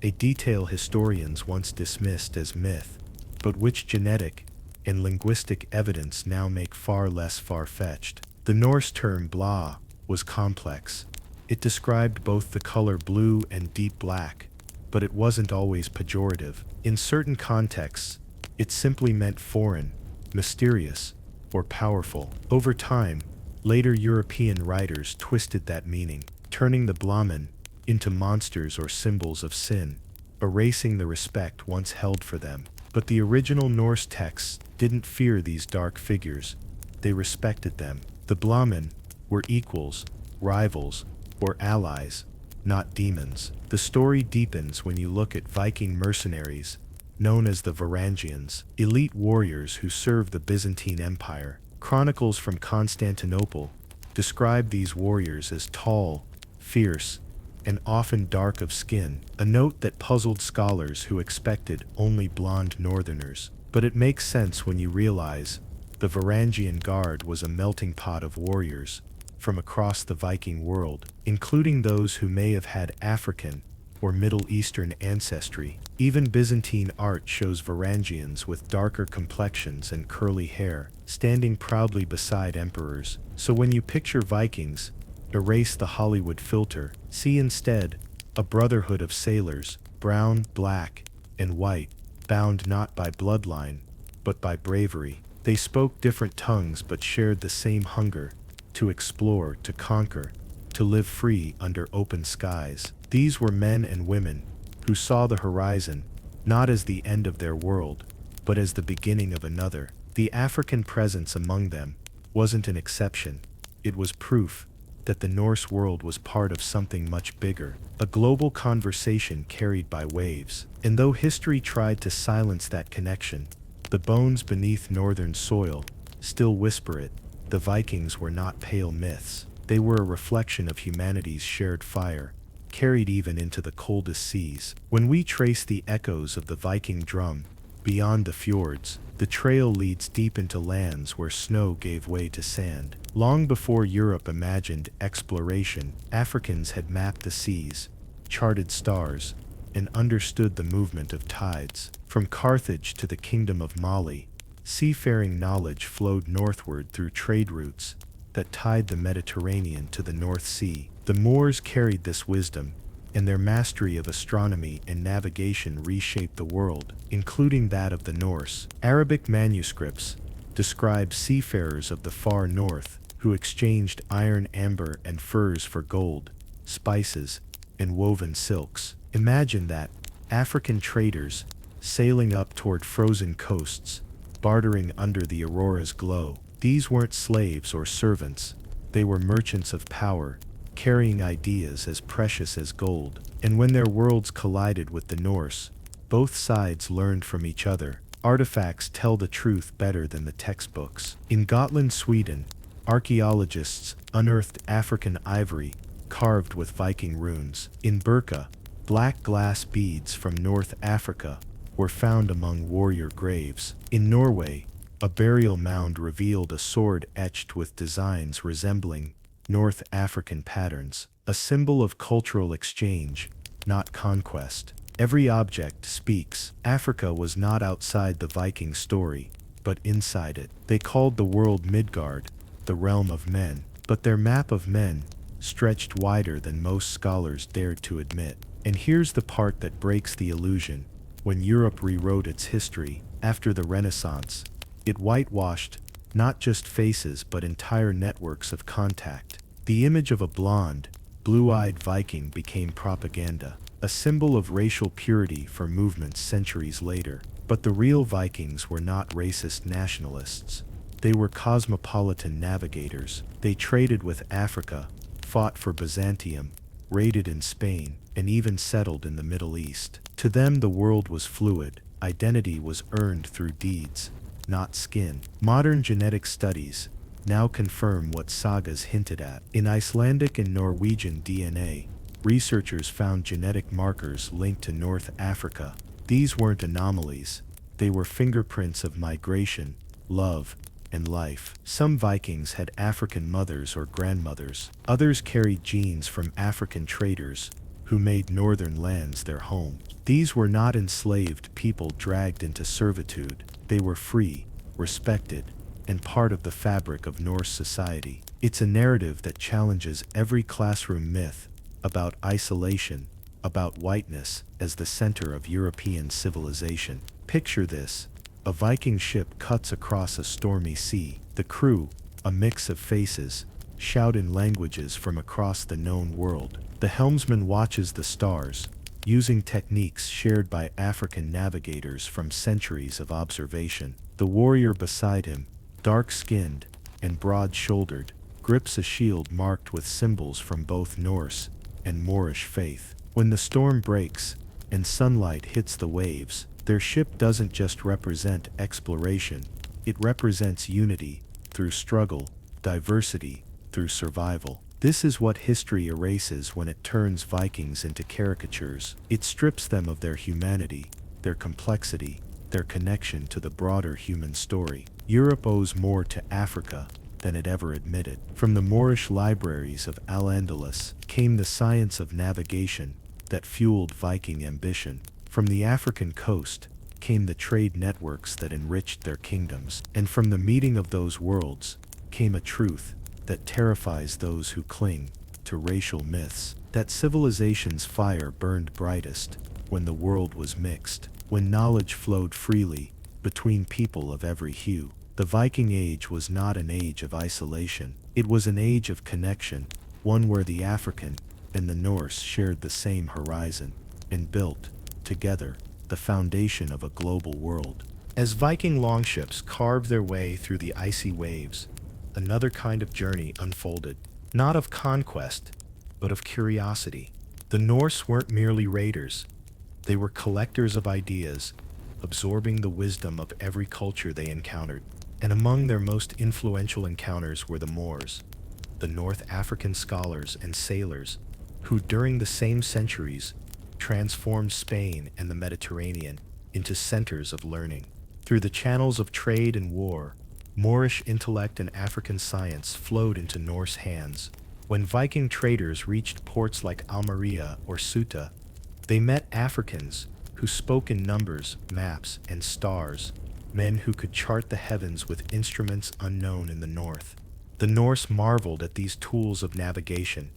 Speaker 1: a detail historians once dismissed as myth, but which genetic and linguistic evidence now make far less far-fetched. The Norse term blá was complex. It described both the color blue and deep black, but it wasn't always pejorative. In certain contexts, it simply meant foreign, mysterious, or powerful. Over time, later European writers twisted that meaning, turning the Blámenn into monsters or symbols of sin, erasing the respect once held for them. But the original Norse texts didn't fear these dark figures, they respected them. The Blámenn were equals, rivals, or allies, not demons. The story deepens when you look at Viking mercenaries, known as the Varangians, elite warriors who served the Byzantine Empire. Chronicles from Constantinople describe these warriors as tall, fierce, and often dark of skin, a note that puzzled scholars who expected only blonde northerners. But it makes sense when you realize the Varangian Guard was a melting pot of warriors from across the Viking world, including those who may have had African or Middle Eastern ancestry. Even Byzantine art shows Varangians with darker complexions and curly hair, standing proudly beside emperors. So when you picture Vikings, erase the Hollywood filter. See instead a brotherhood of sailors, brown, black, and white, bound not by bloodline, but by bravery. They spoke different tongues but shared the same hunger to explore, to conquer, to live free under open skies. These were men and women who saw the horizon not as the end of their world, but as the beginning of another. The African presence among them wasn't an exception, it was proof that the Norse world was part of something much bigger, a global conversation carried by waves. And though history tried to silence that connection, the bones beneath northern soil still whisper it. The Vikings were not pale myths. They were a reflection of humanity's shared fire, carried even into the coldest seas. When we trace the echoes of the Viking drum beyond the fjords, the trail leads deep into lands where snow gave way to sand. Long before Europe imagined exploration, Africans had mapped the seas, charted stars, and understood the movement of tides. From Carthage to the Kingdom of Mali, seafaring knowledge flowed northward through trade routes that tied the Mediterranean to the North Sea. The Moors carried this wisdom, and their mastery of astronomy and navigation reshaped the world, including that of the Norse. Arabic manuscripts describe seafarers of the far north who exchanged iron, amber, and furs for gold, spices, and woven silks. Imagine that, African traders sailing up toward frozen coasts, bartering under the aurora's glow. These weren't slaves or servants, they were merchants of power, carrying ideas as precious as gold. And when their worlds collided with the Norse, both sides learned from each other. Artifacts tell the truth better than the textbooks. In Gotland, Sweden, archaeologists unearthed African ivory carved with Viking runes. In Burka, black glass beads from North Africa were found among warrior graves. In Norway, a burial mound revealed a sword etched with designs resembling North African patterns, a symbol of cultural exchange, not conquest. Every object speaks. Africa was not outside the Viking story, but inside it. They called the world Midgard, the realm of men, but their map of men stretched wider than most scholars dared to admit. And here's the part that breaks the illusion. When Europe rewrote its history after the Renaissance, it whitewashed not just faces but entire networks of contact. The image of a blond, blue-eyed Viking became propaganda, a symbol of racial purity for movements centuries later. But the real Vikings were not racist nationalists. They were cosmopolitan navigators. They traded with Africa, fought for Byzantium, raided in Spain, and even settled in the Middle East. To them the world was fluid. Identity was earned through deeds, not skin. Modern genetic studies now confirm what Sagas hinted at. In Icelandic and Norwegian DNA, researchers found genetic markers linked to North Africa. These weren't anomalies. They were fingerprints of migration, love, and life. Some Vikings had African mothers or grandmothers. Others carried genes from African traders who made northern lands their home. These were not enslaved people dragged into servitude. They were free, respected, and part of the fabric of Norse society. It's a narrative that challenges every classroom myth about isolation, about whiteness as the center of European civilization. Picture this. A Viking ship cuts across a stormy sea. The crew, a mix of faces, shout in languages from across the known world. The helmsman watches the stars, using techniques shared by African navigators from centuries of observation. The warrior beside him, dark-skinned and broad-shouldered, grips a shield marked with symbols from both Norse and Moorish faith. When the storm breaks and sunlight hits the waves, their ship doesn't just represent exploration, it represents unity through struggle, diversity through survival. This is what history erases when it turns Vikings into caricatures. It strips them of their humanity, their complexity, their connection to the broader human story. Europe owes more to Africa than it ever admitted. From the Moorish libraries of Al-Andalus came the science of navigation that fueled Viking ambition. From the African coast came the trade networks that enriched their kingdoms. And from the meeting of those worlds came a truth that terrifies those who cling to racial myths. That civilization's fire burned brightest when the world was mixed, when knowledge flowed freely between people of every hue. The Viking Age was not an age of isolation. It was an age of connection, one where the African and the Norse shared the same horizon and built, together, the foundation of a global world. As Viking longships carved their way through the icy waves, another kind of journey unfolded, not of conquest, but of curiosity. The Norse weren't merely raiders. They were collectors of ideas, absorbing the wisdom of every culture they encountered. And among their most influential encounters were the Moors, the North African scholars and sailors, who during the same centuries transformed Spain and the Mediterranean into centers of learning. Through the channels of trade and war, Moorish intellect and African science flowed into Norse hands. When Viking traders reached ports like Almeria or Ceuta, they met Africans who spoke in numbers, maps, and stars, men who could chart the heavens with instruments unknown in the north. The Norse marveled at these tools of navigation,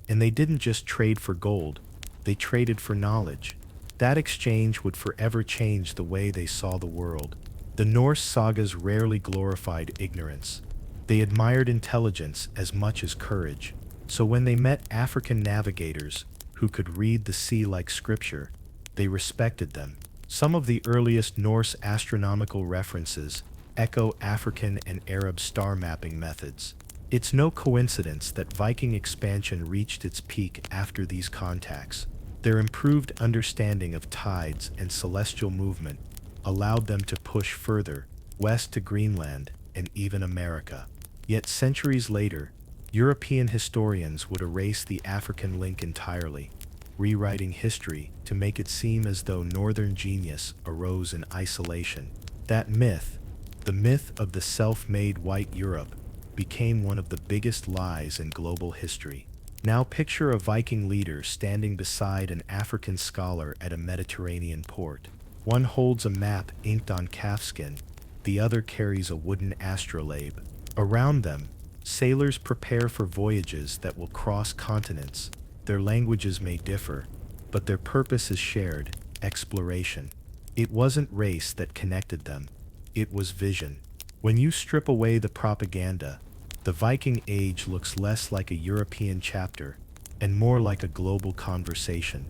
Speaker 1: and they didn't just trade for gold, they traded for knowledge. That exchange would forever change the way they saw the world. The Norse sagas rarely glorified ignorance. They admired intelligence as much as courage. So when they met African navigators who could read the sea like scripture, they respected them. Some of the earliest Norse astronomical references echo African and Arab star mapping methods. It's no coincidence that Viking expansion reached its peak after these contacts. Their improved understanding of tides and celestial movement allowed them to push further, west to Greenland and even America. Yet centuries later, European historians would erase the African link entirely, rewriting history to make it seem as though northern genius arose in isolation. That myth, the myth of the self-made white Europe, became one of the biggest lies in global history. Now picture a Viking leader standing beside an African scholar at a Mediterranean port. One holds a map inked on calfskin, the other carries a wooden astrolabe. Around them, sailors prepare for voyages that will cross continents. Their languages may differ, but their purpose is shared: exploration. It wasn't race that connected them, it was vision. When you strip away the propaganda, the Viking Age looks less like a European chapter and more like a global conversation,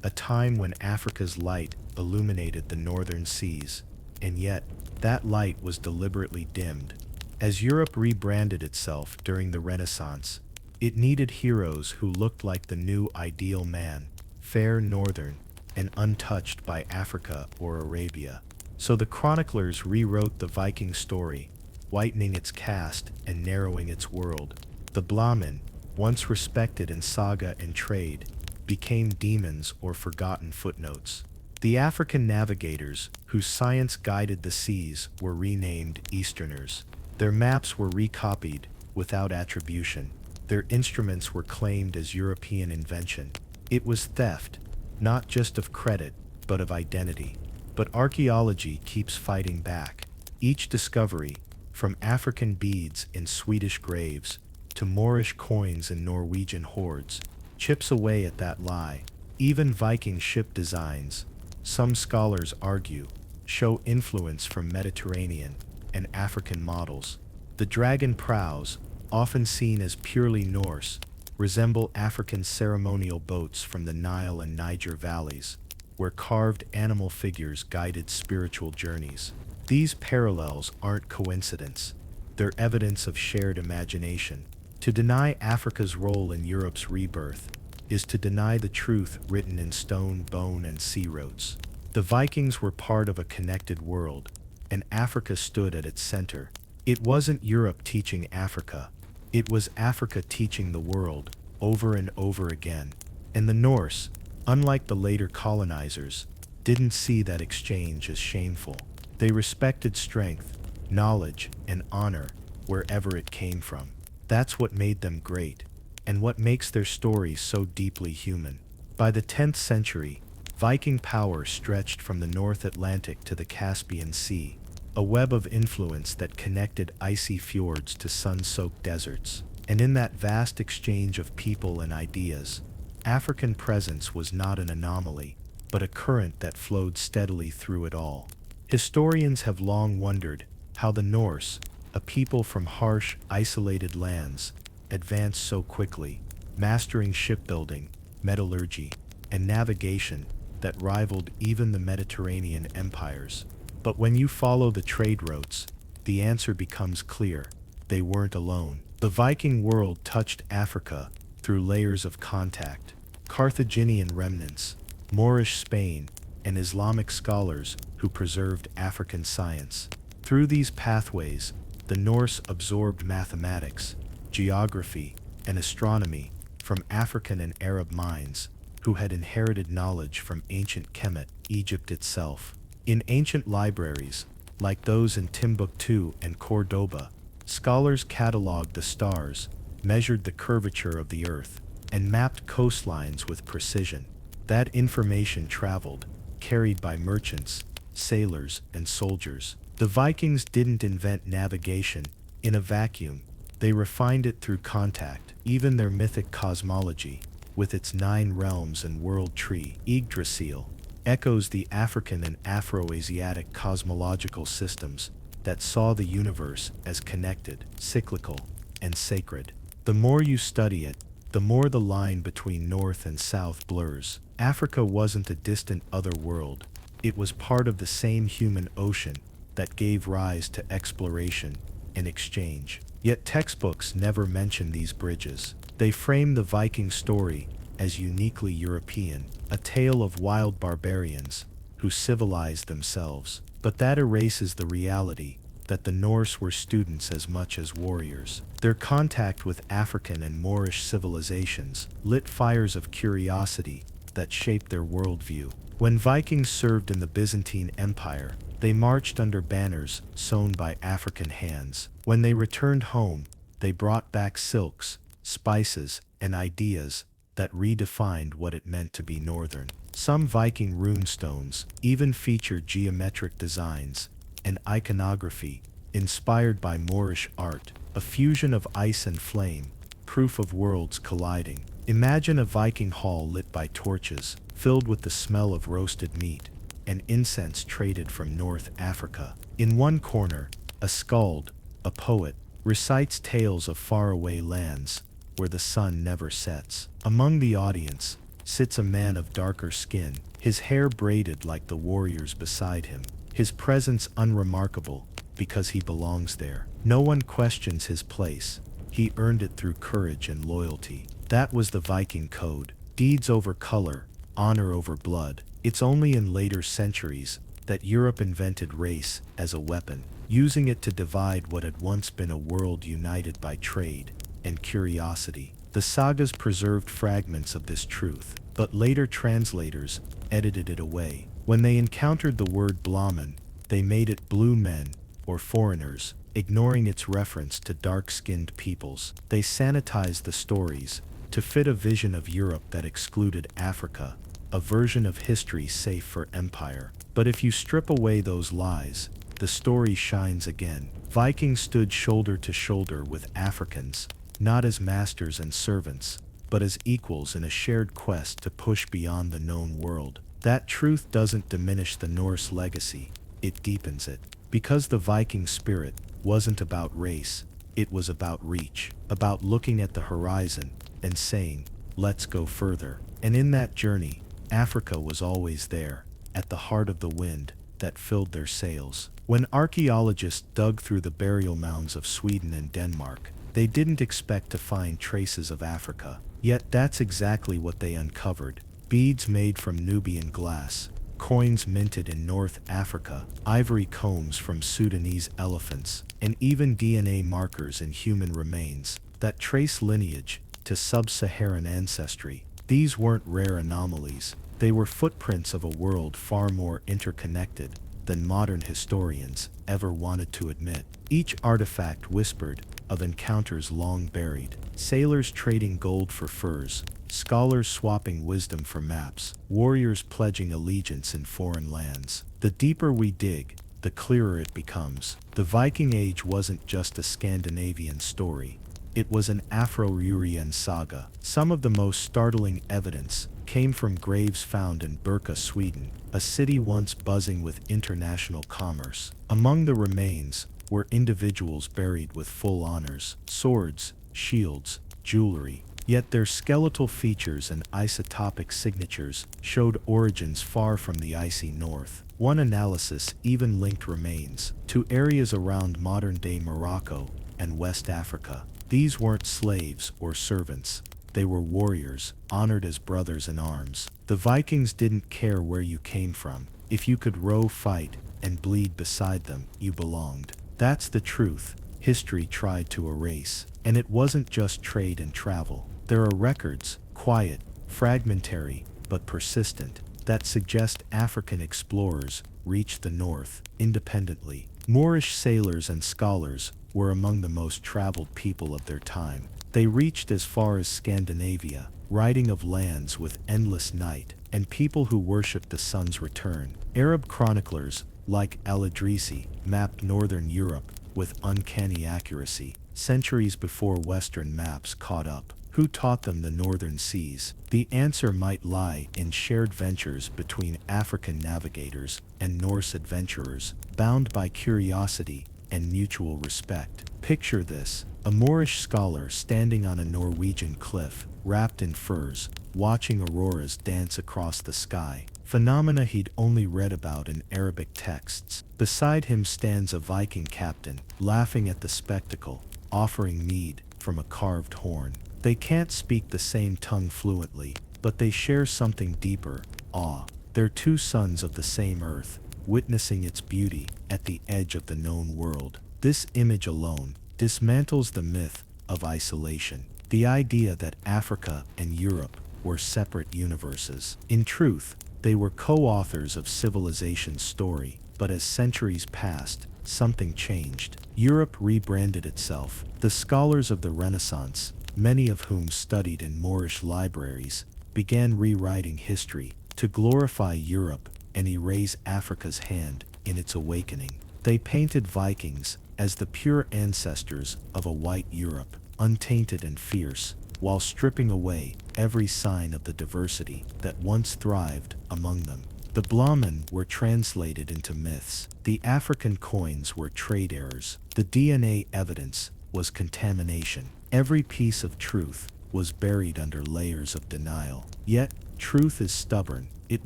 Speaker 1: a time when Africa's light illuminated the northern seas, and yet that light was deliberately dimmed. As Europe rebranded itself during the Renaissance, it needed heroes who looked like the new ideal man, fair, northern, and untouched by Africa or Arabia. So the chroniclers rewrote the Viking story, whitening its cast and narrowing its world. The Blámenn, once respected in saga and trade, became demons or forgotten footnotes. The African navigators, whose science guided the seas, were renamed Easterners. Their maps were recopied without attribution. Their instruments were claimed as European invention. It was theft, not just of credit, but of identity. But archaeology keeps fighting back. Each discovery, from African beads in Swedish graves to Moorish coins in Norwegian hoards, chips away at that lie. Even Viking ship designs, some scholars argue, show influence from Mediterranean and African models. The dragon prows, often seen as purely Norse, resemble African ceremonial boats from the Nile and Niger valleys, where carved animal figures guided spiritual journeys. These parallels aren't coincidence, they're evidence of shared imagination. To deny Africa's role in Europe's rebirth is to deny the truth written in stone, bone, and sea roads. The Vikings were part of a connected world, and Africa stood at its center. It wasn't Europe teaching Africa, it was Africa teaching the world, over and over again. And the Norse, unlike the later colonizers, didn't see that exchange as shameful. They respected strength, knowledge, and honor wherever it came from. That's what made them great, and what makes their stories so deeply human. By the 10th century, Viking power stretched from the North Atlantic to the Caspian Sea, a web of influence that connected icy fjords to sun-soaked deserts. And in that vast exchange of people and ideas, African presence was not an anomaly, but a current that flowed steadily through it all. Historians have long wondered how the Norse, a people from harsh, isolated lands, advanced so quickly, mastering shipbuilding, metallurgy, and navigation that rivaled even the Mediterranean empires. But when you follow the trade routes, the answer becomes clear: they weren't alone. The Viking world touched Africa through layers of contact: Carthaginian remnants, Moorish Spain, and Islamic scholars who preserved African science. Through these pathways, the Norse absorbed mathematics, geography, and astronomy from African and Arab minds, who had inherited knowledge from ancient Kemet, Egypt itself. In ancient libraries, like those in Timbuktu and Cordoba, scholars cataloged the stars, measured the curvature of the earth, and mapped coastlines with precision. That information traveled, carried by merchants, sailors, and soldiers. The Vikings didn't invent navigation in a vacuum. They refined it through contact. Even their mythic cosmology, with its 9 realms and world tree, Yggdrasil, echoes the African and Afro-Asiatic cosmological systems that saw the universe as connected, cyclical, and sacred. The more you study it, the more the line between north and south blurs. Africa wasn't a distant other world. It was part of the same human ocean that gave rise to exploration and exchange. Yet textbooks never mention these bridges. They frame the Viking story as uniquely European, a tale of wild barbarians who civilized themselves. But that erases the reality that the Norse were students as much as warriors. Their contact with African and Moorish civilizations lit fires of curiosity that shaped their worldview. When Vikings served in the Byzantine Empire, they marched under banners sewn by African hands. When they returned home, They brought back silks, spices, and ideas that redefined what it meant to be northern. Some Viking runestones even featured geometric designs and iconography inspired by Moorish art, a fusion of ice and flame, proof of worlds colliding. Imagine a Viking hall lit by torches, filled with the smell of roasted meat and incense traded from North Africa. In one corner, a skald, a poet, recites tales of faraway lands where the sun never sets. Among the audience sits a man of darker skin, his hair braided like the warriors beside him, his presence unremarkable because he belongs there. No one questions his place. He earned it through courage and loyalty. That was the Viking code. Deeds over color, honor over blood. It's only in later centuries that Europe invented race as a weapon, using it to divide what had once been a world united by trade and curiosity. The sagas preserved fragments of this truth, but later translators edited it away. When they encountered the word Blámenn, they made it Blámenn, or foreigners, ignoring its reference to dark-skinned peoples. They sanitized the stories to fit a vision of Europe that excluded Africa, a version of history safe for empire. But if you strip away those lies, the story shines again. Vikings stood shoulder to shoulder with Africans, not as masters and servants, but as equals in a shared quest to push beyond the known world. That truth doesn't diminish the Norse legacy, it deepens it. Because the Viking spirit wasn't about race, it was about reach, about looking at the horizon and saying, let's go further. And in that journey, Africa was always there, at the heart of the wind that filled their sails. When archaeologists dug through the burial mounds of Sweden and Denmark, they didn't expect to find traces of Africa. Yet that's exactly what they uncovered. Beads made from Nubian glass, coins minted in North Africa, ivory combs from Sudanese elephants, and even DNA markers in human remains that trace lineage to sub-Saharan ancestry. These weren't rare anomalies. They were footprints of a world far more interconnected than modern historians ever wanted to admit. Each artifact whispered of encounters long buried, sailors trading gold for furs, scholars swapping wisdom for maps, warriors pledging allegiance in foreign lands. The deeper we dig, the clearer it becomes. The Viking Age wasn't just a Scandinavian story. It was an Afro-European saga. Some of the most startling evidence came from graves found in Birka, Sweden, a city once buzzing with international commerce. Among the remains were individuals buried with full honors, swords, shields, jewelry. Yet their skeletal features and isotopic signatures showed origins far from the icy north. One analysis even linked remains to areas around modern-day Morocco and West Africa. These weren't slaves or servants. They were warriors, honored as brothers in arms. The Vikings didn't care where you came from. If you could row, fight, and bleed beside them, you belonged. That's the truth history tried to erase. And it wasn't just trade and travel. There are records, quiet, fragmentary, but persistent, that suggest African explorers reached the north independently. Moorish sailors and scholars were among the most traveled people of their time. They reached as far as Scandinavia, writing of lands with endless night and people who worshipped the sun's return. Arab chroniclers, like Al-Idrisi, mapped northern Europe with uncanny accuracy, centuries before Western maps caught up. Who taught them the northern seas? The answer might lie in shared ventures between African navigators and Norse adventurers, bound by curiosity and mutual respect. Picture this: a Moorish scholar standing on a Norwegian cliff, wrapped in furs, watching auroras dance across the sky, phenomena he'd only read about in Arabic texts. Beside him stands a Viking captain, laughing at the spectacle, offering mead from a carved horn. They can't speak the same tongue fluently, but they share something deeper: awe. They're two sons of the same earth, witnessing its beauty at the edge of the known world. This image alone dismantles the myth of isolation, the idea that Africa and Europe were separate universes. In truth, they were co-authors of civilization's story, But as centuries passed, something changed. Europe rebranded itself. The scholars of the Renaissance, many of whom studied in Moorish libraries, began rewriting history to glorify Europe and erase Africa's hand in its awakening. They painted Vikings as the pure ancestors of a white Europe, untainted and fierce, while stripping away every sign of the diversity that once thrived among them. The Blámenn were translated into myths. The African coins were trade errors. The DNA evidence was contamination. Every piece of truth was buried under layers of denial. Yet, truth is stubborn. It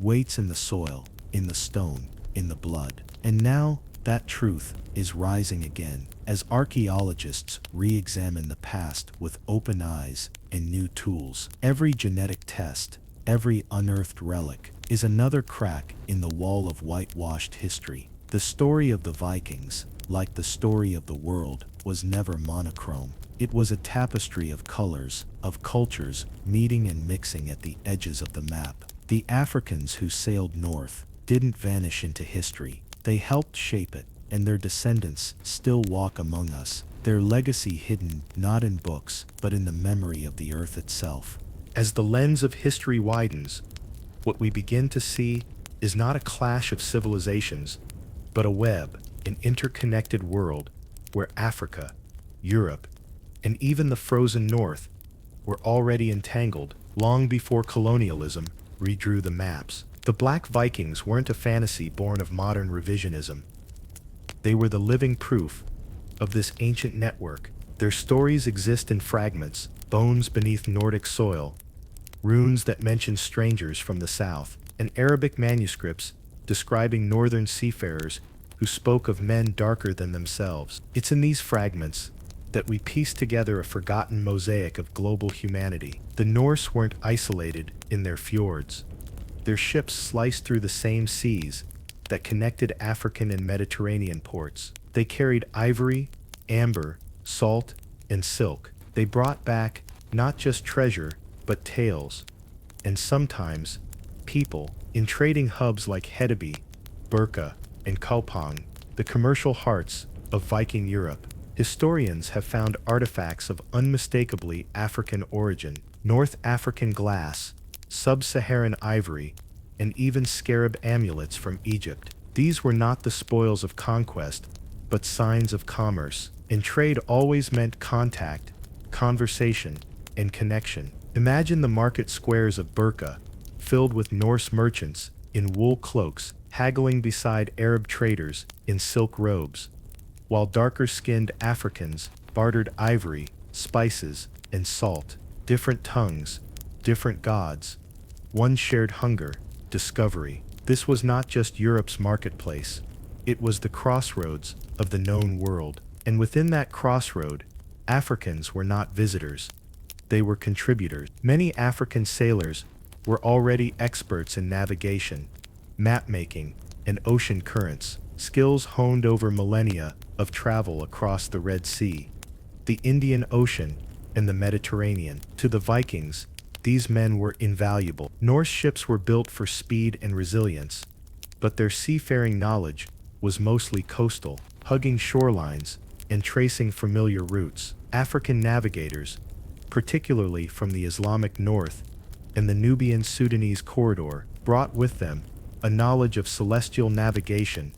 Speaker 1: waits in the soil, in the stone, in the blood. And now, that truth is rising again as archaeologists re-examine the past with open eyes and new tools. Every genetic test, every unearthed relic, is another crack in the wall of whitewashed history. The story of the Vikings, like the story of the world, was never monochrome. It was a tapestry of colors, of cultures, meeting and mixing at the edges of the map. The Africans who sailed north didn't vanish into history. They helped shape it, and their descendants still walk among us, their legacy hidden not in books, but in the memory of the earth itself. As the lens of history widens, what we begin to see is not a clash of civilizations, but a web, an interconnected world where Africa, Europe, and even the frozen north were already entangled long before colonialism redrew the maps. The Black Vikings weren't a fantasy born of modern revisionism. They were the living proof of this ancient network. Their stories exist in fragments, bones beneath Nordic soil, runes that mention strangers from the south, and Arabic manuscripts describing northern seafarers who spoke of men darker than themselves. It's in these fragments that we piece together a forgotten mosaic of global humanity. The Norse weren't isolated in their fjords. Their ships sliced through the same seas that connected African and Mediterranean ports. They carried ivory, amber, salt, and silk. They brought back not just treasure, but tales, and sometimes people. In trading hubs like Hedeby, Burka, and Kaupang, the commercial hearts of Viking Europe, historians have found artifacts of unmistakably African origin: North African glass, sub-Saharan ivory, and even scarab amulets from Egypt. These were not the spoils of conquest, but signs of commerce. And trade always meant contact, conversation, and connection. Imagine the market squares of Burka, filled with Norse merchants in wool cloaks, haggling beside Arab traders in silk robes, while darker-skinned Africans bartered ivory, spices, and salt. Different tongues, different gods, one shared hunger, discovery. This was not just Europe's marketplace. It was the crossroads of the known world. And within that crossroad, Africans were not visitors. They were contributors. Many African sailors were already experts in navigation, map-making, and ocean currents, skills honed over millennia of travel across the Red Sea, the Indian Ocean, and the Mediterranean. To the Vikings, these men were invaluable. Norse ships were built for speed and resilience, but their seafaring knowledge was mostly coastal, hugging shorelines and tracing familiar routes. African navigators, particularly from the Islamic north and the Nubian-Sudanese corridor, brought with them a knowledge of celestial navigation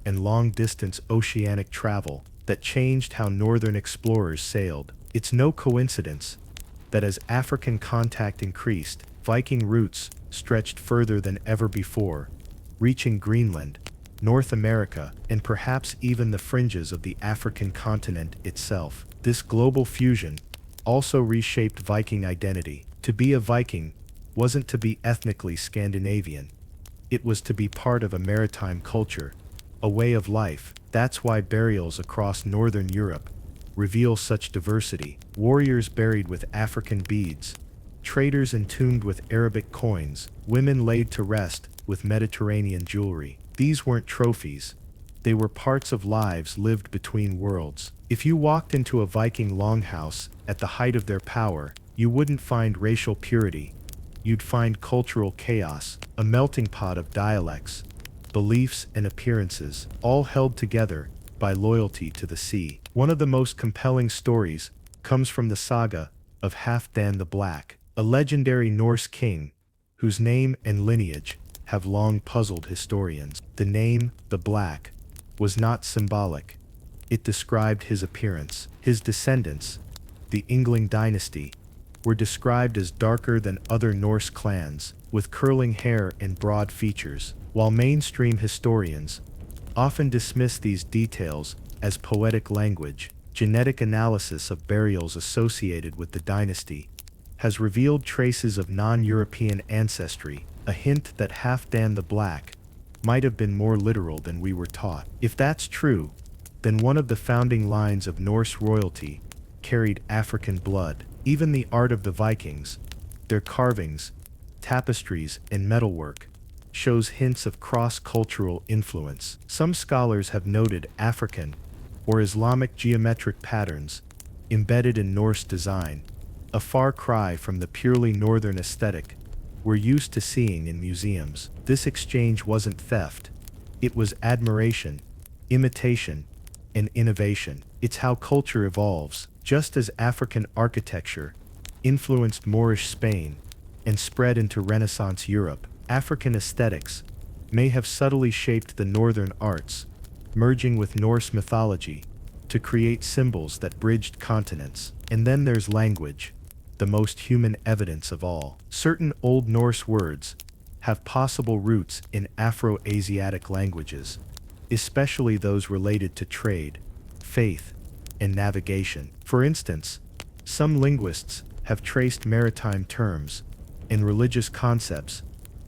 Speaker 1: and long-distance oceanic travel that changed how northern explorers sailed. It's no coincidence that as African contact increased, Viking routes stretched further than ever before, reaching Greenland, North America, and perhaps even the fringes of the African continent itself. This global fusion also reshaped Viking identity. To be a Viking wasn't to be ethnically Scandinavian. It was to be part of a maritime culture, a way of life. That's why burials across northern Europe reveal such diversity. Warriors buried with African beads, traders entombed with Arabic coins, women laid to rest with Mediterranean jewelry. These weren't trophies. They were parts of lives lived between worlds. If you walked into a Viking longhouse at the height of their power, you wouldn't find racial purity. You'd find cultural chaos, a melting pot of dialects, beliefs, and appearances, all held together by loyalty to the sea. One of the most compelling stories comes from the saga of Halfdan the Black, a legendary Norse king whose name and lineage have long puzzled historians. The name, the Black, was not symbolic. It described his appearance. His descendants, the Yngling dynasty, were described as darker than other Norse clans, with curling hair and broad features. While mainstream historians often dismiss these details as poetic language, genetic analysis of burials associated with the dynasty has revealed traces of non-European ancestry, a hint that Halfdan the Black might have been more literal than we were taught. If that's true, then one of the founding lines of Norse royalty carried African blood. Even the art of the Vikings, their carvings, tapestries, and metalwork, shows hints of cross-cultural influence. Some scholars have noted African or Islamic geometric patterns embedded in Norse design, a far cry from the purely northern aesthetic we're used to seeing in museums. This exchange wasn't theft. It was admiration, imitation, and innovation. It's how culture evolves. Just as African architecture influenced Moorish Spain and spread into Renaissance Europe, African aesthetics may have subtly shaped the northern arts, merging with Norse mythology to create symbols that bridged continents. And then there's language, the most human evidence of all. Certain Old Norse words have possible roots in Afro-Asiatic languages, especially those related to trade, faith, and navigation. For instance, some linguists have traced maritime terms and religious concepts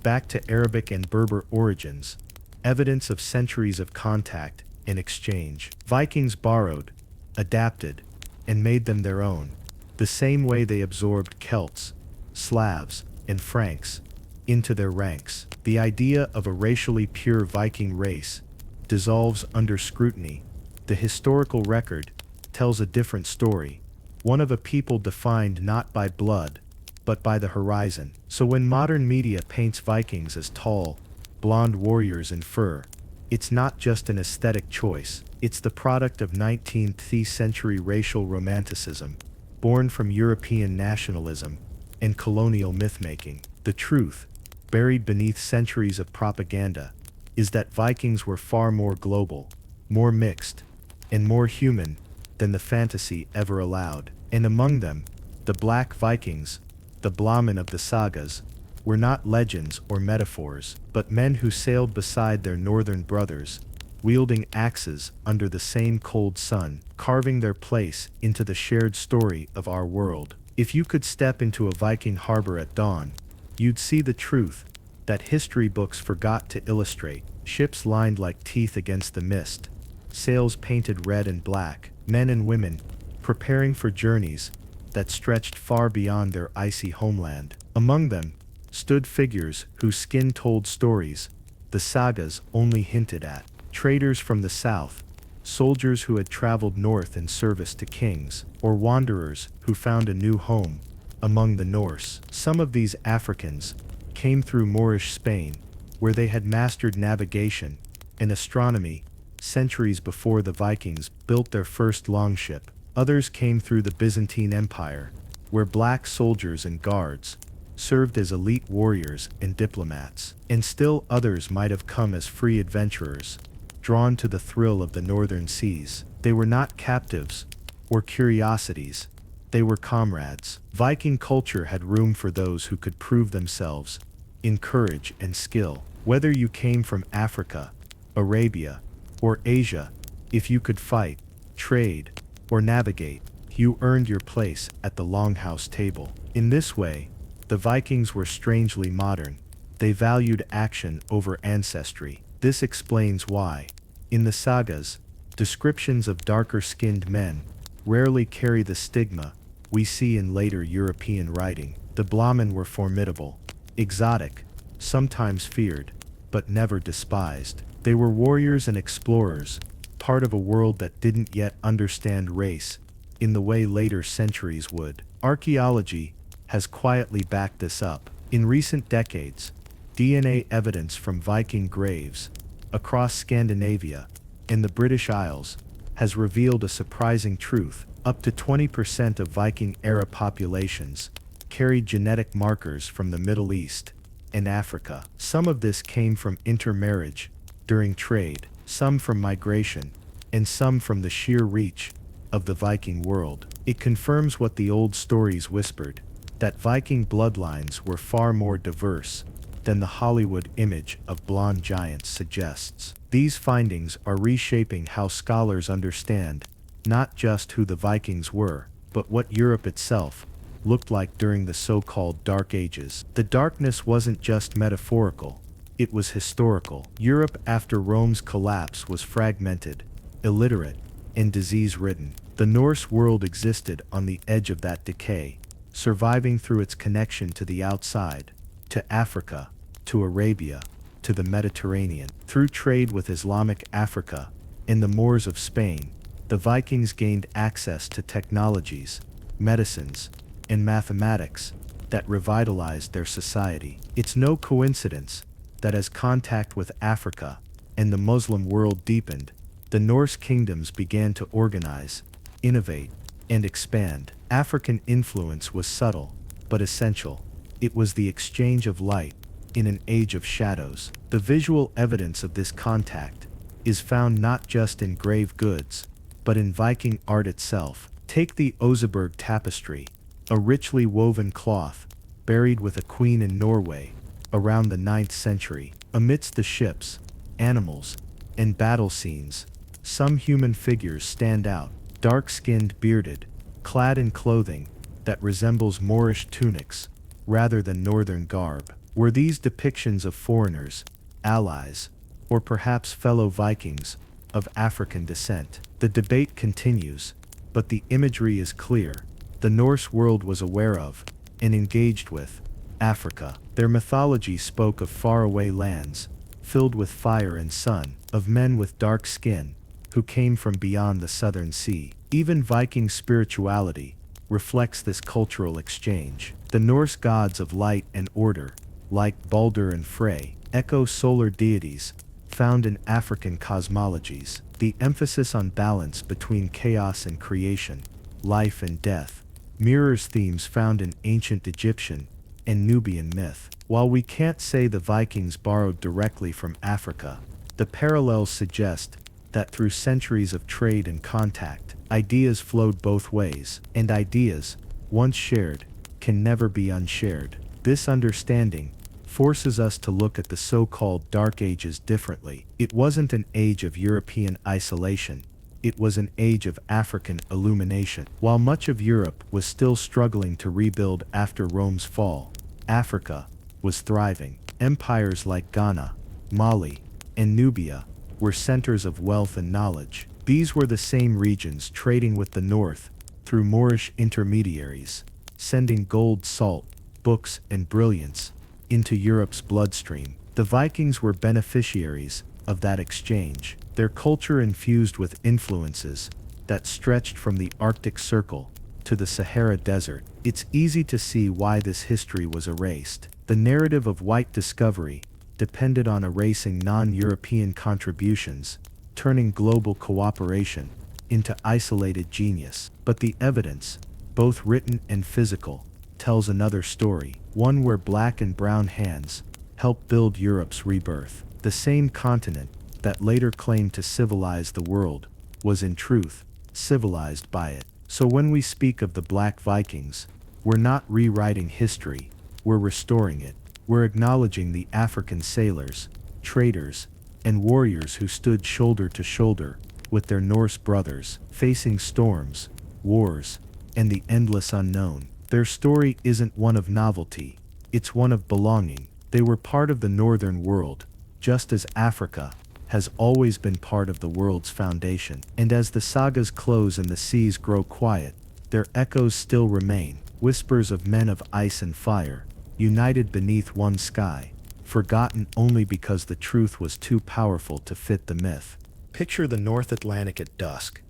Speaker 1: back to Arabic and Berber origins, evidence of centuries of contact and exchange. Vikings borrowed, adapted, and made them their own, the same way they absorbed Celts, Slavs, and Franks into their ranks. The idea of a racially pure Viking race dissolves under scrutiny. The historical record tells a different story, one of a people defined not by blood, but by the horizon. So when modern media paints Vikings as tall, blond warriors in fur, it's not just an aesthetic choice, it's the product of 19th century racial romanticism, born from European nationalism and colonial mythmaking. The truth, buried beneath centuries of propaganda, is that Vikings were far more global, more mixed, and more human than the fantasy ever allowed. And among them, the Black Vikings, the Blámenn of the Sagas, were not legends or metaphors, but men who sailed beside their northern brothers, wielding axes under the same cold sun, carving their place into the shared story of our world. If you could step into a Viking harbor at dawn, you'd see the truth that history books forgot to illustrate: ships lined like teeth against the mist, sails painted red and black, men and women preparing for journeys that stretched far beyond their icy homeland. Among them stood figures whose skin told stories the sagas only hinted at: traders from the south, soldiers who had traveled north in service to kings, or wanderers who found a new home among the Norse. Some of these Africans came through Moorish Spain, where they had mastered navigation and astronomy centuries before the Vikings built their first longship. Others came through the Byzantine Empire, where black soldiers and guards served as elite warriors and diplomats. And still others might have come as free adventurers, drawn to the thrill of the northern seas. They were not captives or curiosities, they were comrades. Viking culture had room for those who could prove themselves in courage and skill. Whether you came from Africa, Arabia, or Asia, if you could fight, trade, or navigate, you earned your place at the longhouse table. In this way, the Vikings were strangely modern. They valued action over ancestry. This explains why, in the sagas, descriptions of darker-skinned men rarely carry the stigma we see in later European writing. The Blámenn were formidable, exotic, sometimes feared, but never despised. They were warriors and explorers, part of a world that didn't yet understand race in the way later centuries would. Archaeology has quietly backed this up. In recent decades, DNA evidence from Viking graves across Scandinavia and the British Isles has revealed a surprising truth. Up to 20% of Viking-era populations carried genetic markers from the Middle East and Africa. Some of this came from intermarriage during trade, some from migration, and some from the sheer reach of the Viking world. It confirms what the old stories whispered, that Viking bloodlines were far more diverse than the Hollywood image of blonde giants suggests. These findings are reshaping how scholars understand not just who the Vikings were, but what Europe itself looked like during the so-called Dark Ages. The darkness wasn't just metaphorical, it was historical. Europe after Rome's collapse was fragmented, illiterate, and disease-ridden. The Norse world existed on the edge of that decay, surviving through its connection to the outside, to Africa, to Arabia, to the Mediterranean. Through trade with Islamic Africa and the Moors of Spain, the Vikings gained access to technologies, medicines, and mathematics that revitalized their society. It's no coincidence that as contact with Africa and the Muslim world deepened, the Norse kingdoms began to organize, innovate, and expand. African influence was subtle, but essential. It was the exchange of light in an age of shadows. The visual evidence of this contact is found not just in grave goods, but in Viking art itself. Take the Oseberg tapestry, a richly woven cloth, buried with a queen in Norway, around the 9th century. Amidst the ships, animals, and battle scenes, some human figures stand out, dark-skinned, bearded, clad in clothing that resembles Moorish tunics, rather than northern garb. Were these depictions of foreigners, allies, or perhaps fellow Vikings of African descent? The debate continues, but the imagery is clear. The Norse world was aware of, and engaged with, Africa. Their mythology spoke of faraway lands, filled with fire and sun, of men with dark skin, who came from beyond the southern sea. Even Viking spirituality reflects this cultural exchange. The Norse gods of light and order, like Baldur and Frey, echo solar deities found in African cosmologies. The emphasis on balance between chaos and creation, life and death, mirrors themes found in ancient Egyptian and Nubian myth. While we can't say the Vikings borrowed directly from Africa, the parallels suggest that through centuries of trade and contact, ideas flowed both ways, and ideas, once shared, can never be unshared. This understanding forces us to look at the so-called Dark Ages differently. It wasn't an age of European isolation, it was an age of African illumination. While much of Europe was still struggling to rebuild after Rome's fall, Africa was thriving. Empires like Ghana, Mali, and Nubia were centers of wealth and knowledge. These were the same regions trading with the north through Moorish intermediaries, sending gold, salt, books, and brilliance into Europe's bloodstream. The Vikings were beneficiaries of that exchange, their culture infused with influences that stretched from the Arctic Circle to the Sahara Desert. It's easy to see why this history was erased. The narrative of white discovery depended on erasing non-European contributions, turning global cooperation into isolated genius. But the evidence, both written and physical, tells another story, one where black and brown hands helped build Europe's rebirth. The same continent that later claimed to civilize the world was in truth civilized by it. So when we speak of the Black Vikings, we're not rewriting history, we're restoring it. We're acknowledging the African sailors, traders, and warriors who stood shoulder to shoulder with their Norse brothers, facing storms, wars, and the endless unknown. Their story isn't one of novelty, it's one of belonging. They were part of the northern world, just as Africa has always been part of the world's foundation. And as the sagas close and the seas grow quiet, their echoes still remain, whispers of men of ice and fire, united beneath one sky, forgotten only because the truth was too powerful to fit the myth. Picture the North Atlantic at dusk,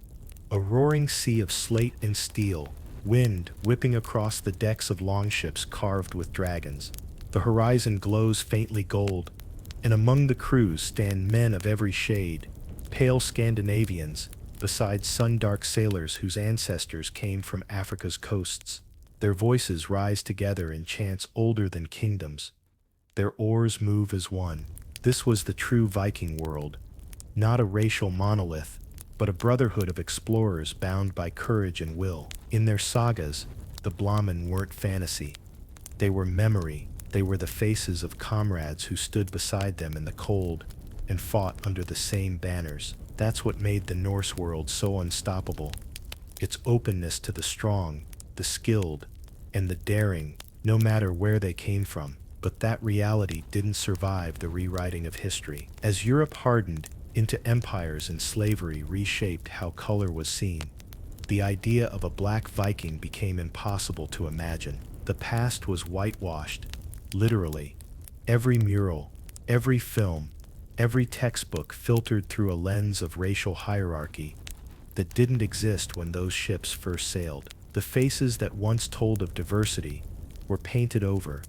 Speaker 1: a roaring sea of slate and steel, wind whipping across the decks of longships carved with dragons. The horizon glows faintly gold, And among the crews stand men of every shade, pale Scandinavians, beside sun-dark sailors whose ancestors came from Africa's coasts. Their voices rise together in chants older than kingdoms. Their oars move as one. This was the true Viking world, not a racial monolith, but a brotherhood of explorers bound by courage and will. In their sagas, the Blámenn weren't fantasy. They were memory. They were the faces of comrades who stood beside them in the cold and fought under the same banners. That's what made the Norse world so unstoppable. Its openness to the strong, the skilled, and the daring, no matter where they came from. But that reality didn't survive the rewriting of history. As Europe hardened into empires and slavery reshaped how color was seen, the idea of a Black Viking became impossible to imagine. The past was whitewashed, literally. Every mural, every film, every textbook filtered through a lens of racial hierarchy that didn't exist when those ships first sailed. The faces that once told of diversity were painted over,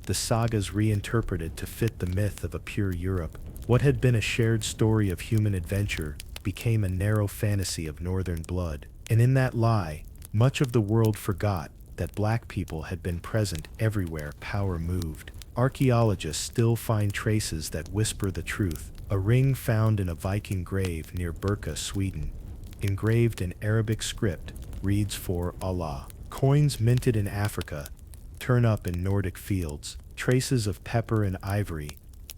Speaker 1: the sagas reinterpreted to fit the myth of a pure Europe. What had been a shared story of human adventure became a narrow fantasy of northern blood. And in that lie, much of the world forgot that black people had been present everywhere power moved. Archaeologists still find traces that whisper the truth. A ring found in a Viking grave near Birka, Sweden, engraved in Arabic script, reads for Allah. Coins minted in Africa turn up in Nordic fields. Traces of pepper and ivory,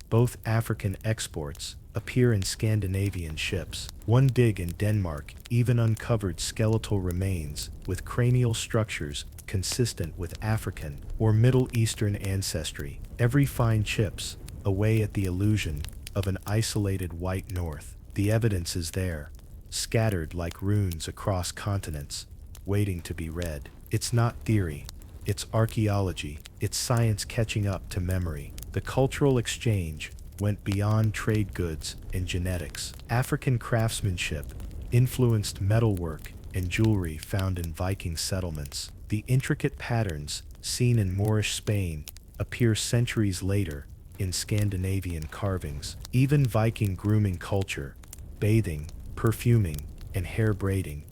Speaker 1: both African exports, appear in Scandinavian ships. One dig in Denmark even uncovered skeletal remains with cranial structures consistent with African or Middle Eastern ancestry. Every find chips away at the illusion of an isolated white north. The evidence is there, scattered like runes across continents, waiting to be read. It's not theory. It's archaeology. It's science catching up to memory. The cultural exchange went beyond trade goods and genetics. African craftsmanship influenced metalwork and jewelry found in Viking settlements. The intricate patterns seen in Moorish Spain appear centuries later in Scandinavian carvings. Even Viking grooming culture, bathing, perfuming, and hair braiding,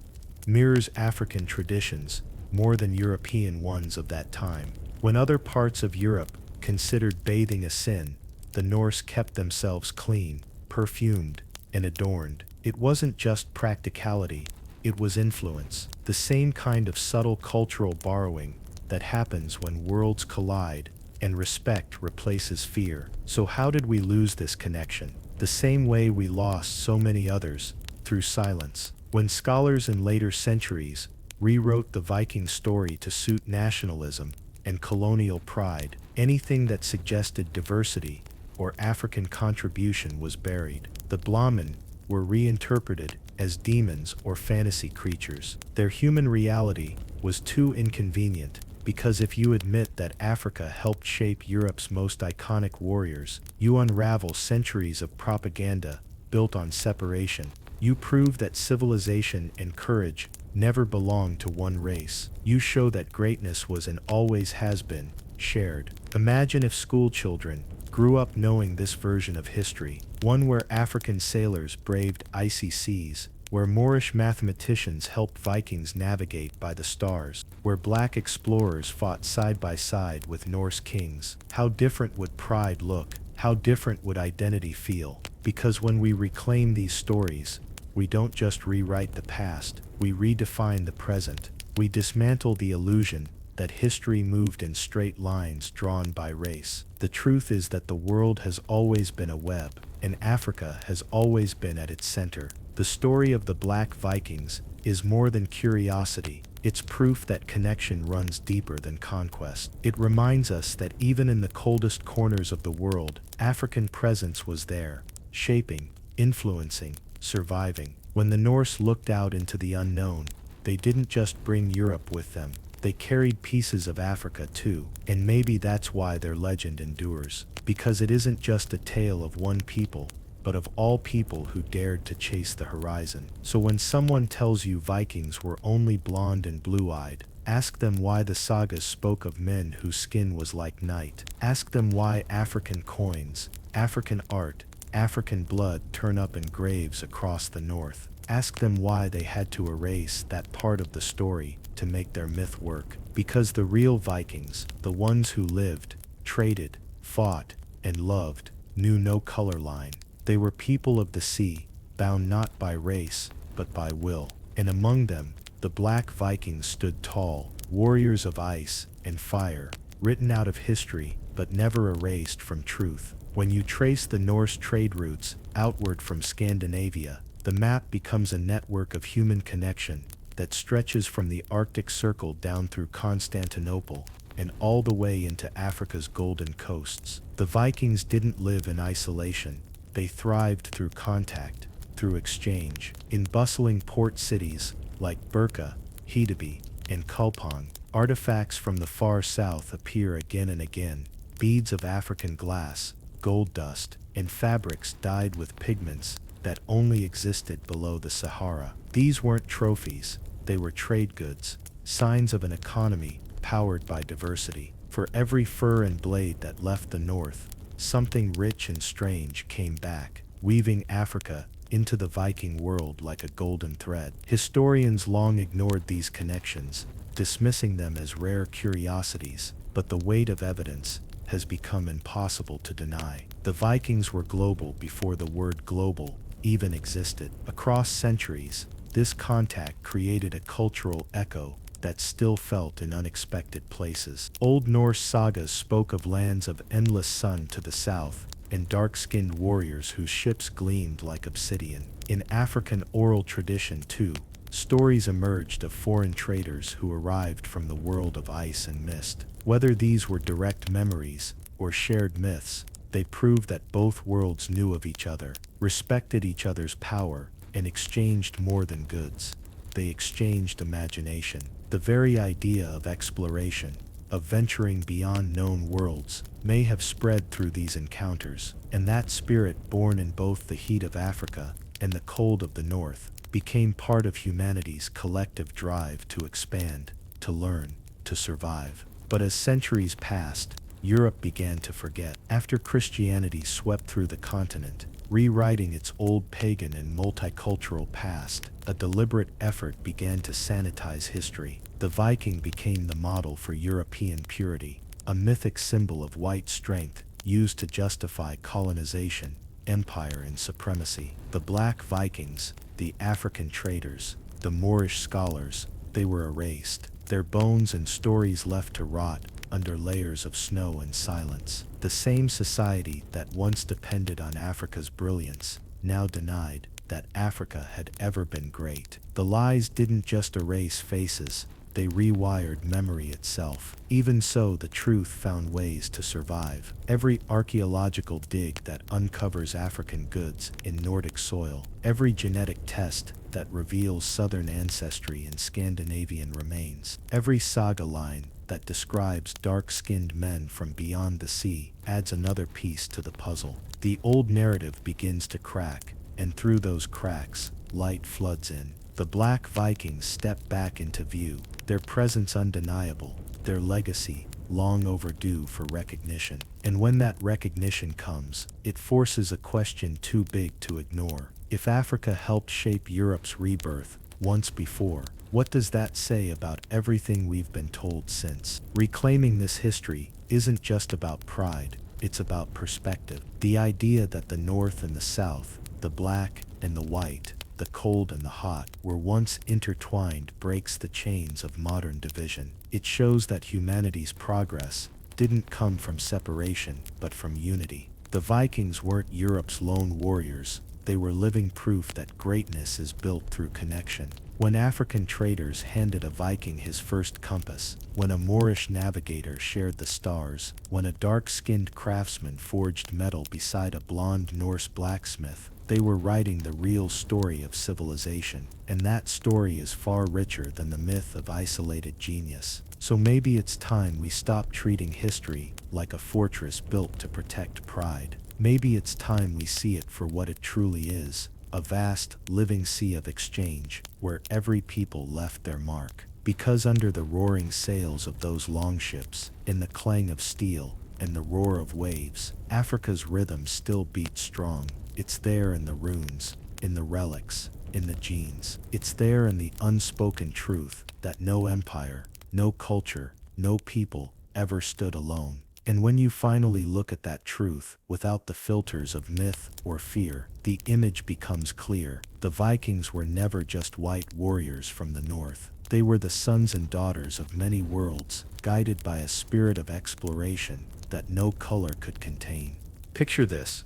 Speaker 1: mirrors African traditions more than European ones of that time. When other parts of Europe considered bathing a sin, the Norse kept themselves clean, perfumed, and adorned. It wasn't just practicality, it was influence. The same kind of subtle cultural borrowing that happens when worlds collide and respect replaces fear. So how did we lose this connection? The same way we lost so many others, through silence. When scholars in later centuries rewrote the Viking story to suit nationalism and colonial pride, anything that suggested diversity or African contribution was buried. The Blámenn were reinterpreted as demons or fantasy creatures. Their human reality was too inconvenient, because if you admit that Africa helped shape Europe's most iconic warriors, you unravel centuries of propaganda built on separation. You prove that civilization and courage never belonged to one race. You show that greatness was and always has been shared. Imagine if school children grew up knowing this version of history, one where African sailors braved icy seas, where Moorish mathematicians helped Vikings navigate by the stars, where black explorers fought side by side with Norse kings. How different would pride look? How different would identity feel? Because when we reclaim these stories, we don't just rewrite the past, we redefine the present. We dismantle the illusion that history moved in straight lines drawn by race. The truth is that the world has always been a web, and Africa has always been at its center. The story of the Black Vikings is more than curiosity. It's proof that connection runs deeper than conquest. It reminds us that even in the coldest corners of the world, African presence was there, shaping, influencing, surviving. When the Norse looked out into the unknown, they didn't just bring Europe with them. They carried pieces of Africa too. And maybe that's why their legend endures. Because it isn't just a tale of one people, but of all people who dared to chase the horizon. So when someone tells you Vikings were only blonde and blue-eyed, ask them why the sagas spoke of men whose skin was like night. Ask them why African coins, African art, African blood turn up in graves across the north. Ask them why they had to erase that part of the story to make their myth work. Because the real Vikings, the ones who lived, traded, fought, and loved, knew no color line. They were people of the sea, bound not by race, but by will. And among them, the Black Vikings stood tall, warriors of ice and fire, written out of history, but never erased from truth. When you trace the Norse trade routes outward from Scandinavia, the map becomes a network of human connection that stretches from the Arctic Circle down through Constantinople and all the way into Africa's golden coasts. The Vikings didn't live in isolation. They thrived through contact, through exchange. In bustling port cities like Birka, Hedeby, and Kulpong, artifacts from the far south appear again and again. Beads of African glass, gold dust, and fabrics dyed with pigments that only existed below the Sahara. These weren't trophies, they were trade goods, signs of an economy powered by diversity. For every fur and blade that left the north, something rich and strange came back, weaving Africa into the Viking world like a golden thread. Historians long ignored these connections, dismissing them as rare curiosities, but the weight of evidence has become impossible to deny. The Vikings were global before the word global even existed. Across centuries, this contact created a cultural echo that's still felt in unexpected places. Old Norse sagas spoke of lands of endless sun to the south, and dark-skinned warriors whose ships gleamed like obsidian. In African oral tradition, too, stories emerged of foreign traders who arrived from the world of ice and mist. Whether these were direct memories or shared myths, they proved that both worlds knew of each other, respected each other's power, and exchanged more than goods. They exchanged imagination. The very idea of exploration, of venturing beyond known worlds, may have spread through these encounters, and that spirit, born in both the heat of Africa and the cold of the north, became part of humanity's collective drive to expand, to learn, to survive. But as centuries passed, Europe began to forget. After Christianity swept through the continent, rewriting its old pagan and multicultural past, a deliberate effort began to sanitize history. The Viking became the model for European purity, a mythic symbol of white strength used to justify colonization, empire, and supremacy. The Black Vikings, the African traders, the Moorish scholars, they were erased, their bones and stories left to rot under layers of snow and silence. The same society that once depended on Africa's brilliance now denied that Africa had ever been great. The lies didn't just erase faces, they rewired memory itself. Even so, the truth found ways to survive. Every archaeological dig that uncovers African goods in Nordic soil, every genetic test that reveals southern ancestry in Scandinavian remains, every saga line that describes dark-skinned men from beyond the sea adds another piece to the puzzle. The old narrative begins to crack, and through those cracks, light floods in. The Black Vikings step back into view, their presence undeniable, their legacy long overdue for recognition. And when that recognition comes, it forces a question too big to ignore. If Africa helped shape Europe's rebirth once before, what does that say about everything we've been told since? Reclaiming this history isn't just about pride, it's about perspective. The idea that the North and the South, the black and the white, the cold and the hot, were once intertwined breaks the chains of modern division. It shows that humanity's progress didn't come from separation, but from unity. The Vikings weren't Europe's lone warriors, they were living proof that greatness is built through connection. When African traders handed a Viking his first compass, when a Moorish navigator shared the stars, when a dark-skinned craftsman forged metal beside a blond Norse blacksmith, they were writing the real story of civilization, and that story is far richer than the myth of isolated genius. So maybe it's time we stop treating history like a fortress built to protect pride. Maybe it's time we see it for what it truly is, a vast, living sea of exchange, where every people left their mark. Because under the roaring sails of those longships, in the clang of steel,
Speaker 2: and the roar of waves. Africa's rhythm still beats strong. It's there in the runes, in the relics, in the genes. It's there in the unspoken truth that no empire, no culture, no people ever stood alone. And when you finally look at that truth, without the filters of myth or fear, the image becomes clear. The Vikings were never just white warriors from the north. They were the sons and daughters of many worlds, guided by a spirit of exploration that no color could contain.
Speaker 1: Picture this: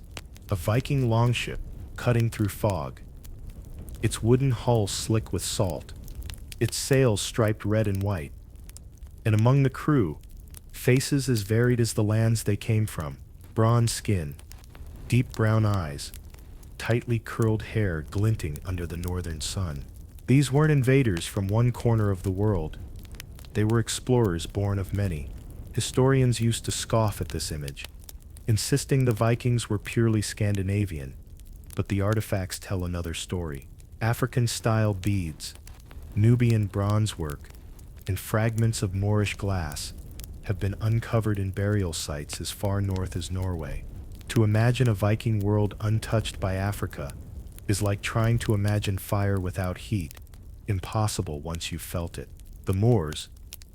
Speaker 1: a Viking longship cutting through fog, its wooden hull slick with salt, its sails striped red and white, and among the crew, faces as varied as the lands they came from: bronze skin, deep brown eyes, tightly curled hair glinting under the northern sun. These weren't invaders from one corner of the world. They were explorers born of many. Historians used to scoff at this image, insisting the Vikings were purely Scandinavian, but the artifacts tell another story. African-style beads, Nubian bronze work, and fragments of Moorish glass have been uncovered in burial sites as far north as Norway. To imagine a Viking world untouched by Africa is like trying to imagine fire without heat, impossible once you've felt it. The Moors,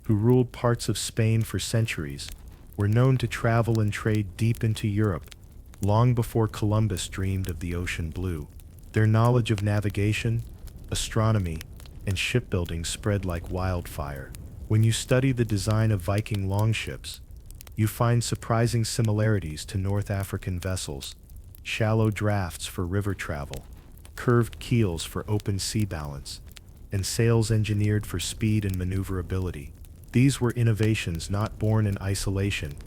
Speaker 1: who ruled parts of Spain for centuries, were known to travel and trade deep into Europe, long before Columbus dreamed of the ocean blue. Their knowledge of navigation, astronomy, and shipbuilding spread like wildfire. When you study the design of Viking longships, you find surprising similarities to North African vessels: shallow drafts for river travel, curved keels for open sea balance, and sails engineered for speed and maneuverability. These were innovations not born in isolation,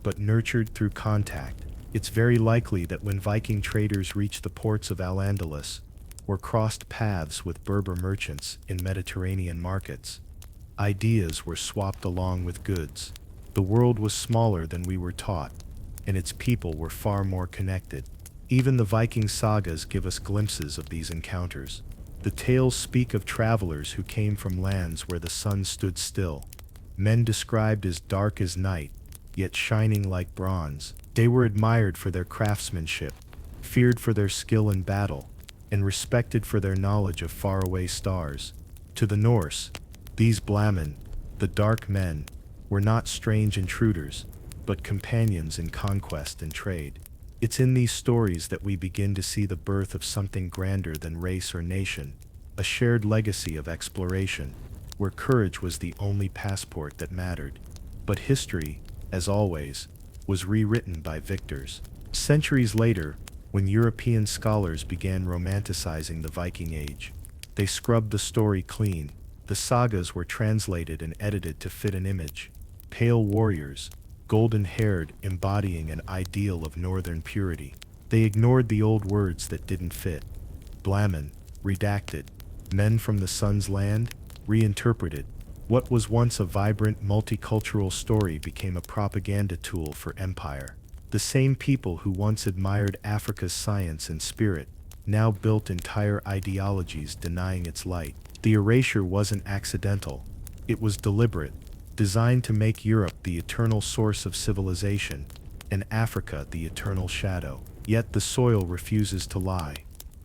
Speaker 1: but nurtured through contact. It's very likely that when Viking traders reached the ports of Al-Andalus, or crossed paths with Berber merchants in Mediterranean markets, ideas were swapped along with goods. The world was smaller than we were taught, and its people were far more connected. Even the Viking sagas give us glimpses of these encounters. The tales speak of travelers who came from lands where the sun stood still, men described as dark as night, yet shining like bronze. They were admired for their craftsmanship, feared for their skill in battle, and respected for their knowledge of faraway stars. To the Norse, these Blámenn, the dark men, were not strange intruders, but companions in conquest and trade. It's in these stories that we begin to see the birth of something grander than race or nation, a shared legacy of exploration, where courage was the only passport that mattered. But history, as always, was rewritten by victors. Centuries later, when European scholars began romanticizing the Viking Age, they scrubbed the story clean. The sagas were translated and edited to fit an image: pale warriors, golden-haired, embodying an ideal of northern purity. They ignored the old words that didn't fit: Blámenn, redacted; men from the sun's land, reinterpreted. What was once a vibrant, multicultural story became a propaganda tool for empire. The same people who once admired Africa's science and spirit now built entire ideologies denying its light. The erasure wasn't accidental. It was deliberate, designed to make Europe the eternal source of civilization, and Africa the eternal shadow. Yet the soil refuses to lie.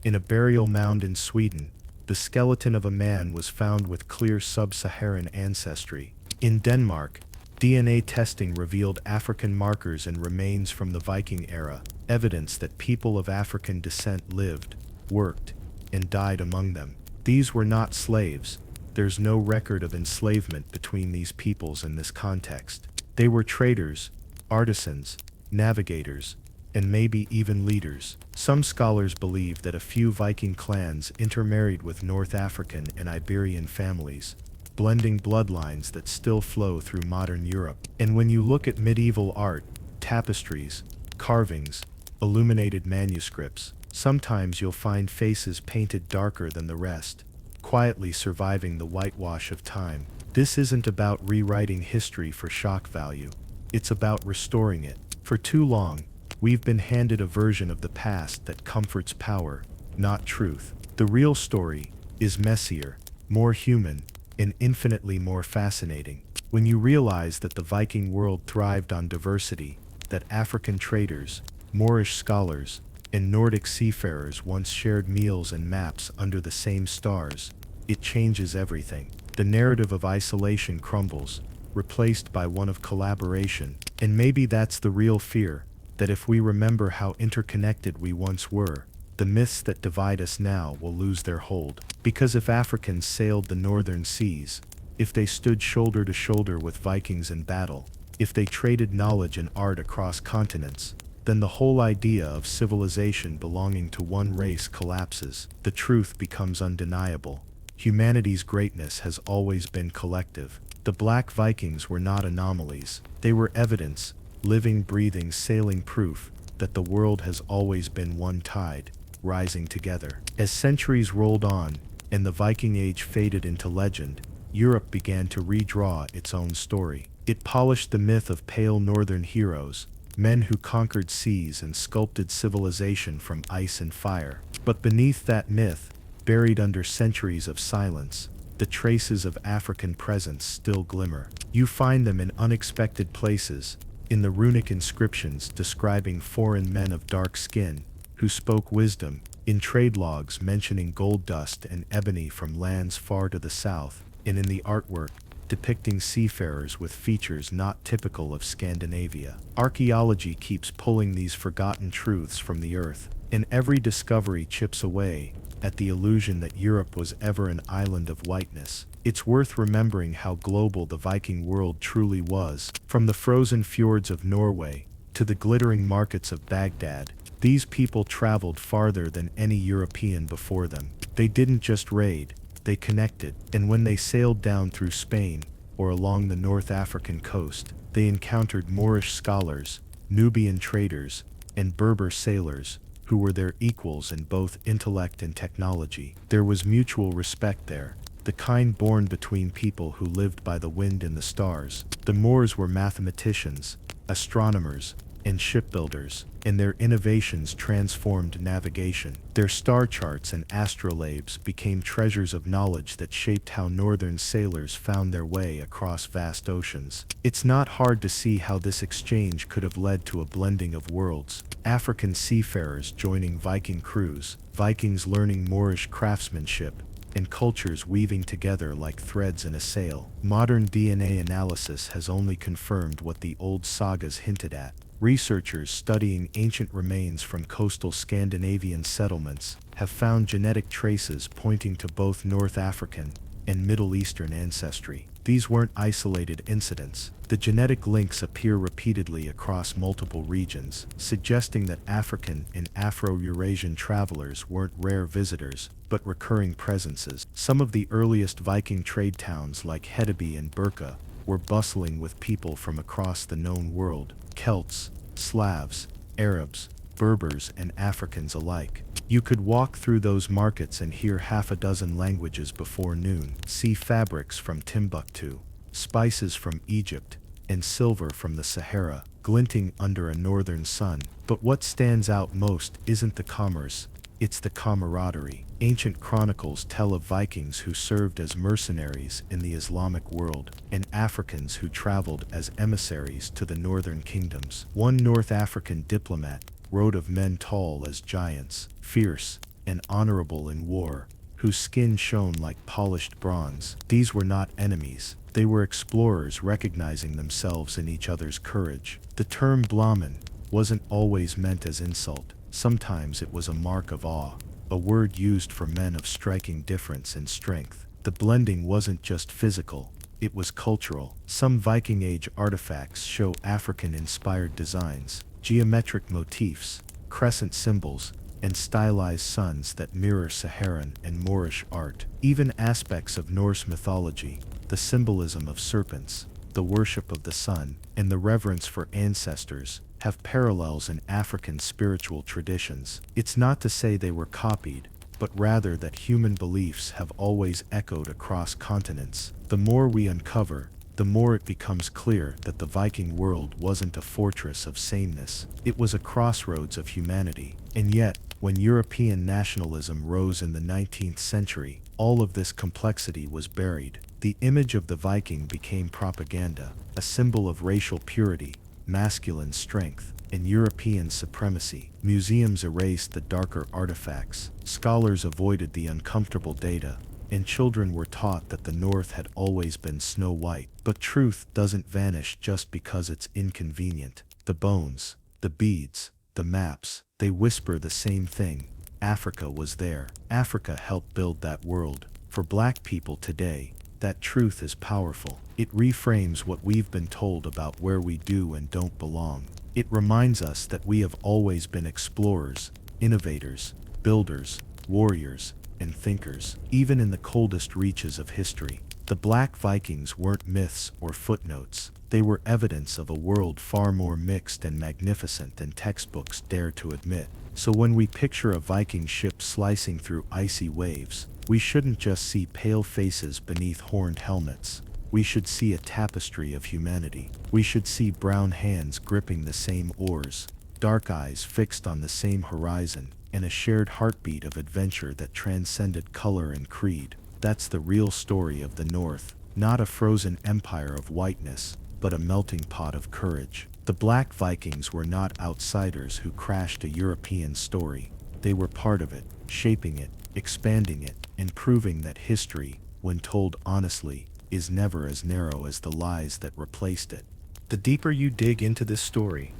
Speaker 1: In a burial mound in Sweden, the skeleton of a man was found with clear sub-Saharan ancestry. In Denmark, DNA testing revealed African markers and remains from the Viking era, evidence that people of African descent lived, worked, and died among them. These were not slaves. There's no record of enslavement between these peoples in this context. They were traders, artisans, navigators, and maybe even leaders. Some scholars believe that a few Viking clans intermarried with North African and Iberian families, blending bloodlines that still flow through modern Europe. And when you look at medieval art, tapestries, carvings, illuminated manuscripts, sometimes you'll find faces painted darker than the rest, quietly surviving the whitewash of time. This isn't about rewriting history for shock value. It's about restoring it. For too long, we've been handed a version of the past that comforts power, not truth. The real story is messier, more human, and infinitely more fascinating. When you realize that the Viking world thrived on diversity, that African traders, Moorish scholars, and Nordic seafarers once shared meals and maps under the same stars, it changes everything. The narrative of isolation crumbles, replaced by one of collaboration. And maybe that's the real fear, that if we remember how interconnected we once were, the myths that divide us now will lose their hold. Because if Africans sailed the northern seas, if they stood shoulder to shoulder with Vikings in battle, if they traded knowledge and art across continents, then the whole idea of civilization belonging to one race collapses. The truth becomes undeniable. Humanity's greatness has always been collective. The Black Vikings were not anomalies. They were evidence, living, breathing, sailing proof that the world has always been one tide, rising together. As centuries rolled on, and the Viking Age faded into legend, Europe began to redraw its own story. It polished the myth of pale northern heroes, men who conquered seas and sculpted civilization from ice and fire. But beneath that myth, buried under centuries of silence, the traces of African presence still glimmer. You find them in unexpected places, in the runic inscriptions describing foreign men of dark skin, who spoke wisdom, in trade logs mentioning gold dust and ebony from lands far to the south, and in the artwork depicting seafarers with features not typical of Scandinavia. Archaeology keeps pulling these forgotten truths from the earth, and every discovery chips away at the illusion that Europe was ever an island of whiteness. It's worth remembering how global the Viking world truly was. From the frozen fjords of Norway to the glittering markets of Baghdad, these people traveled farther than any European before them. They didn't just raid, they connected, and when they sailed down through Spain or along the North African coast, they encountered Moorish scholars, Nubian traders, and Berber sailors, who were their equals in both intellect and technology. There was mutual respect there, the kind born between people who lived by the wind and the stars. The Moors were mathematicians, astronomers, and shipbuilders, and their innovations transformed navigation. Their star charts and astrolabes became treasures of knowledge that shaped how northern sailors found their way across vast oceans. It's not hard to see how this exchange could have led to a blending of worlds. African seafarers joining Viking crews, Vikings learning Moorish craftsmanship, and cultures weaving together like threads in a sail. Modern DNA analysis has only confirmed what the old sagas hinted at. Researchers studying ancient remains from coastal Scandinavian settlements have found genetic traces pointing to both North African and Middle Eastern ancestry. These weren't isolated incidents. The genetic links appear repeatedly across multiple regions, suggesting that African and Afro-Eurasian travelers weren't rare visitors, but recurring presences. Some of the earliest Viking trade towns like Hedeby and Birka were bustling with people from across the known world: Celts, Slavs, Arabs, Berbers, and Africans alike. You could walk through those markets and hear half a dozen languages before noon, see fabrics from Timbuktu, spices from Egypt, and silver from the Sahara, glinting under a northern sun. But what stands out most isn't the commerce, it's the camaraderie. Ancient chronicles tell of Vikings who served as mercenaries in the Islamic world, and Africans who traveled as emissaries to the northern kingdoms. One North African diplomat wrote of men tall as giants, fierce and honorable in war, whose skin shone like polished bronze. These were not enemies. They were explorers recognizing themselves in each other's courage. The term Blámenn wasn't always meant as insult. Sometimes it was a mark of awe, a word used for men of striking difference and strength. The blending wasn't just physical, it was cultural. Some Viking Age artifacts show African-inspired designs, geometric motifs, crescent symbols, and stylized suns that mirror Saharan and Moorish art. Even aspects of Norse mythology, the symbolism of serpents, the worship of the sun, and the reverence for ancestors, have parallels in African spiritual traditions. It's not to say they were copied, but rather that human beliefs have always echoed across continents. The more we uncover, the more it becomes clear that the Viking world wasn't a fortress of sameness. It was a crossroads of humanity. And yet, when European nationalism rose in the 19th century, all of this complexity was buried. The image of the Viking became propaganda, a symbol of racial purity,
Speaker 2: masculine strength, and European supremacy. Museums erased the darker artifacts, scholars avoided the uncomfortable data, and children were taught that the North had always been Snow White. But truth doesn't vanish just because it's inconvenient. The bones, the beads, the maps, they whisper the same thing. Africa was there. Africa helped build that world. For Black people today, that truth is powerful. It reframes what we've been told about where we do and don't belong. It reminds us that we have always been explorers, innovators, builders, warriors, and thinkers, even in the coldest reaches of history. The Black Vikings weren't myths or footnotes. They were evidence of a world far more mixed and magnificent than textbooks dare to admit. So when we picture a Viking ship slicing through icy waves, we shouldn't just see pale faces beneath horned helmets. We should see a tapestry of humanity. We should see brown hands gripping the same oars, dark eyes fixed on the same horizon, and a shared heartbeat of adventure that transcended color and creed. That's the real story of the North, not a frozen empire of whiteness, but a melting pot of courage. The Black Vikings were not outsiders who crashed a European story. They were part of it, shaping it, expanding it, and proving that history, when told honestly, is never as narrow as the lies that replaced it.
Speaker 1: The deeper you dig into this story,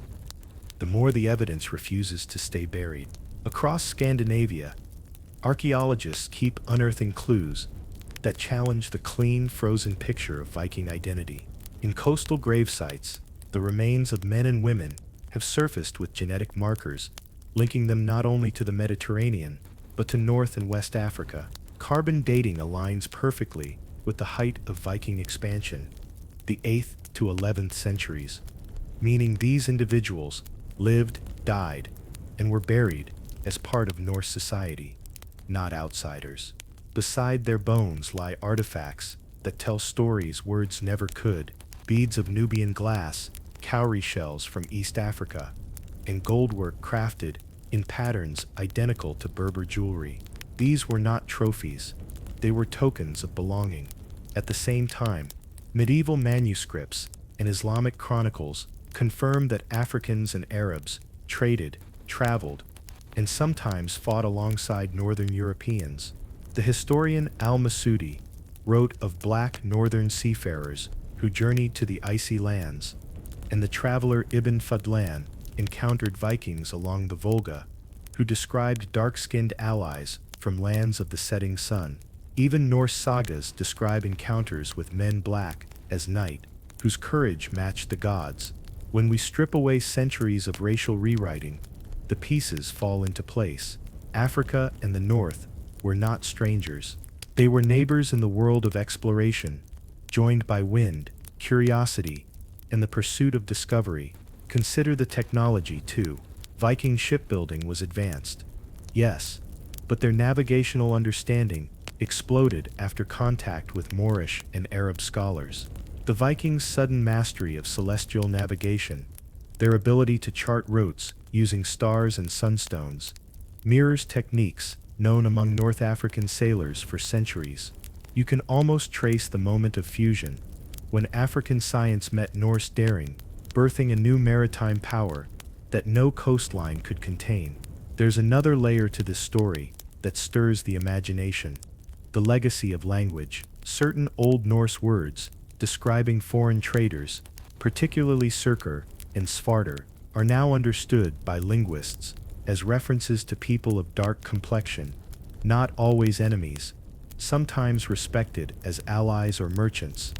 Speaker 1: the more the evidence refuses to stay buried. Across Scandinavia, archaeologists keep unearthing clues that challenge the clean, frozen picture of Viking identity. In coastal grave sites, the remains of men and women have surfaced with genetic markers, linking them not only to the Mediterranean, but to North and West Africa. Carbon dating aligns perfectly with the height of Viking expansion, the 8th to 11th centuries, meaning these individuals lived, died, and were buried as part of Norse society, not outsiders. Beside their bones lie artifacts that tell stories words never could: beads of Nubian glass, cowrie shells from East Africa, and goldwork crafted in patterns identical to Berber jewelry. These were not trophies, they were tokens of belonging. At the same time, medieval manuscripts and Islamic chronicles confirm that Africans and Arabs traded, traveled, and sometimes fought alongside Northern Europeans. The historian al-Masudi wrote of black northern seafarers who journeyed to the icy lands, and the traveler Ibn Fadlan encountered Vikings along the Volga, who described dark-skinned allies from lands of the setting sun. Even Norse sagas describe encounters with men black as night, whose courage matched the gods. When we strip away centuries of racial rewriting, the pieces fall into place. Africa and the North were not strangers. They were neighbors in the world of exploration, joined by wind, curiosity, and the pursuit of discovery. Consider the technology, too. Viking shipbuilding was advanced, yes, but their navigational understanding exploded after contact with Moorish and Arab scholars. The Vikings' sudden mastery of celestial navigation, their ability to chart routes using stars and sunstones, mirrors techniques known among North African sailors for centuries. You can almost trace the moment of fusion, when African science met Norse daring, birthing a new maritime power that no coastline could contain. There's another layer to this story that stirs the imagination: the legacy of language. Certain Old Norse words describing foreign traders, particularly Surkr and Svarter, are now understood by linguists as references to people of dark complexion, not always enemies, sometimes respected as allies or merchants.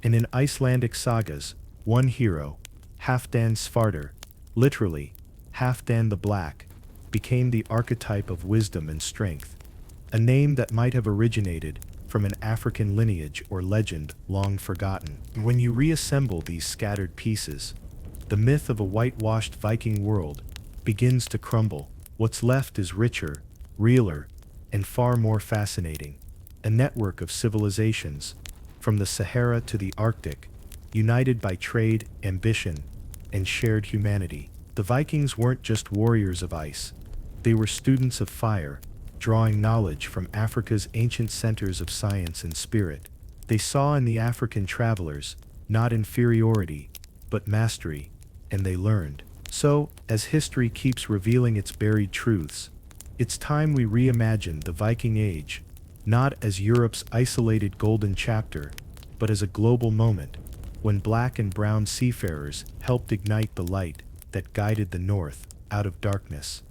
Speaker 1: And in Icelandic sagas, one hero, Halfdan Svarter, literally, Halfdan the Black, became the archetype of wisdom and strength, a name that might have originated from an African lineage or legend long forgotten. When you reassemble these scattered pieces, the myth of a whitewashed Viking world begins to crumble. What's left is richer, realer, and far more fascinating. A network of civilizations, from the Sahara to the Arctic, united by trade, ambition, and shared humanity. The Vikings weren't just warriors of ice. They were students of fire, drawing knowledge from Africa's ancient centers of science and spirit. They saw in the African travelers not inferiority, but mastery, and they learned. So, as history keeps revealing its buried truths, it's time we reimagine the Viking Age, not as Europe's isolated golden chapter, but as a global moment, when black and brown seafarers helped ignite the light that guided the North out of darkness.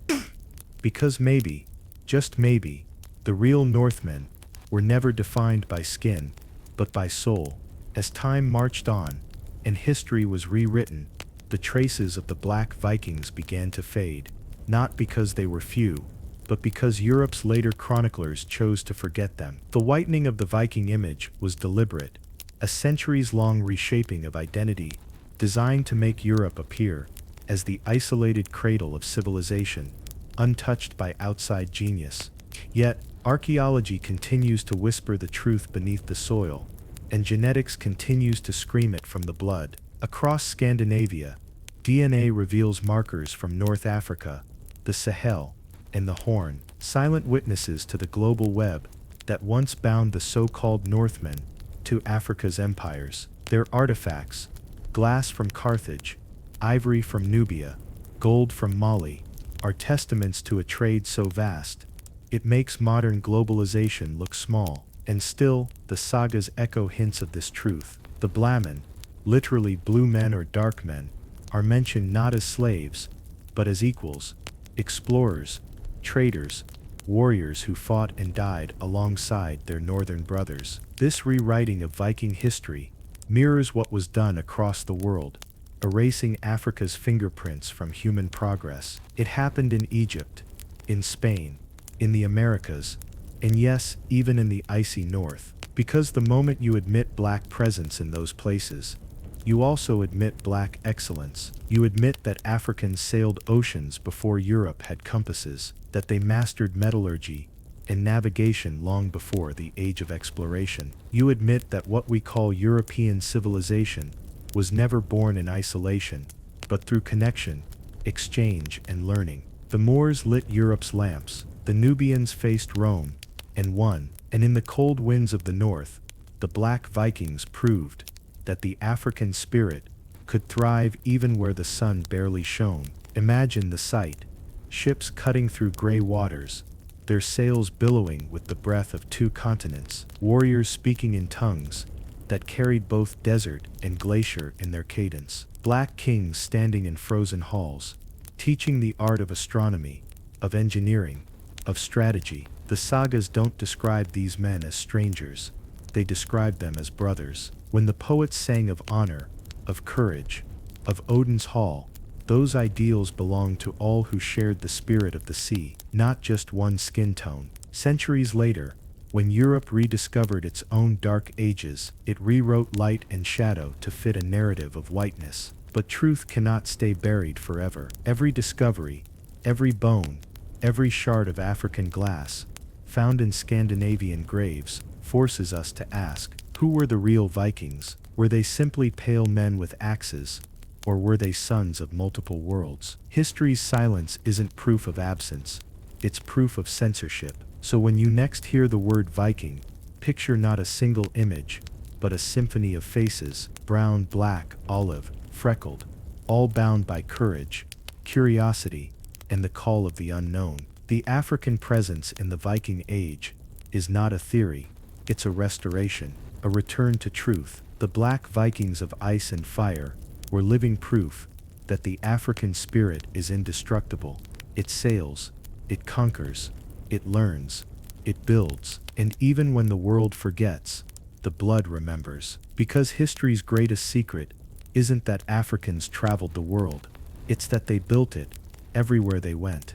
Speaker 1: Because maybe, just maybe, the real Northmen were never defined by skin, but by soul. As time marched on, and history was rewritten, the traces of the Black Vikings began to fade, not because they were few, but because Europe's later chroniclers chose to forget them. The whitening of the Viking image was deliberate, a centuries-long reshaping of identity, designed to make Europe appear as the isolated cradle of civilization, untouched by outside genius. Yet, archaeology continues to whisper the truth beneath the soil, and genetics continues to scream it from the blood. Across Scandinavia, DNA reveals markers from North Africa, the Sahel, and the Horn, silent witnesses to the global web that once bound the so-called Northmen to Africa's empires. Their artifacts, glass from Carthage, ivory from Nubia, gold from Mali, are testaments to a trade so vast, it makes modern globalization look small. And still, the sagas echo hints of this truth. The Blámenn, literally blue men or dark men, are mentioned not as slaves, but as equals, explorers, traders, warriors who fought and died alongside their northern brothers. This rewriting of Viking history mirrors what was done across the world, erasing Africa's fingerprints from human progress. It happened in Egypt, in Spain, in the Americas, and yes, even in the icy north. Because the moment you admit black presence in those places, you also admit black excellence. You admit that Africans sailed oceans before Europe had compasses, that they mastered metallurgy and navigation long before the age of exploration. You admit that what we call European civilization was never born in isolation, but through connection, exchange, and learning. The Moors lit Europe's lamps, the Nubians faced Rome, and won. And in the cold winds of the north, the Black Vikings proved that the African spirit could thrive even where the sun barely shone. Imagine the sight: ships cutting through gray waters, their sails billowing with the breath of two continents, warriors speaking in tongues that carried both desert and glacier in their cadence, black kings standing in frozen halls, teaching the art of astronomy, of engineering, of strategy. The sagas don't describe these men as strangers, they describe them as brothers. When the poets sang of honor, of courage, of Odin's hall, those ideals belonged to all who shared the spirit of the sea, not just one skin tone. Centuries later, when Europe rediscovered its own dark ages, it rewrote light and shadow to fit a narrative of whiteness. But truth cannot stay buried forever. Every discovery, every bone, every shard of African glass, found in Scandinavian graves, forces us to ask, who were the real Vikings? Were they simply pale men with axes, or were they sons of multiple worlds? History's silence isn't proof of absence, it's proof of censorship. So when you next hear the word Viking, picture not a single image, but a symphony of faces, brown, black, olive, freckled, all bound by courage, curiosity, and the call of the unknown. The African presence in the Viking Age is not a theory, it's a restoration, a return to truth. The Black Vikings of ice and fire were living proof that the African spirit is indestructible. It sails, it conquers, it learns, it builds, and even when the world forgets, the blood remembers. Because history's greatest secret isn't that Africans traveled the world, it's that they built it everywhere they went.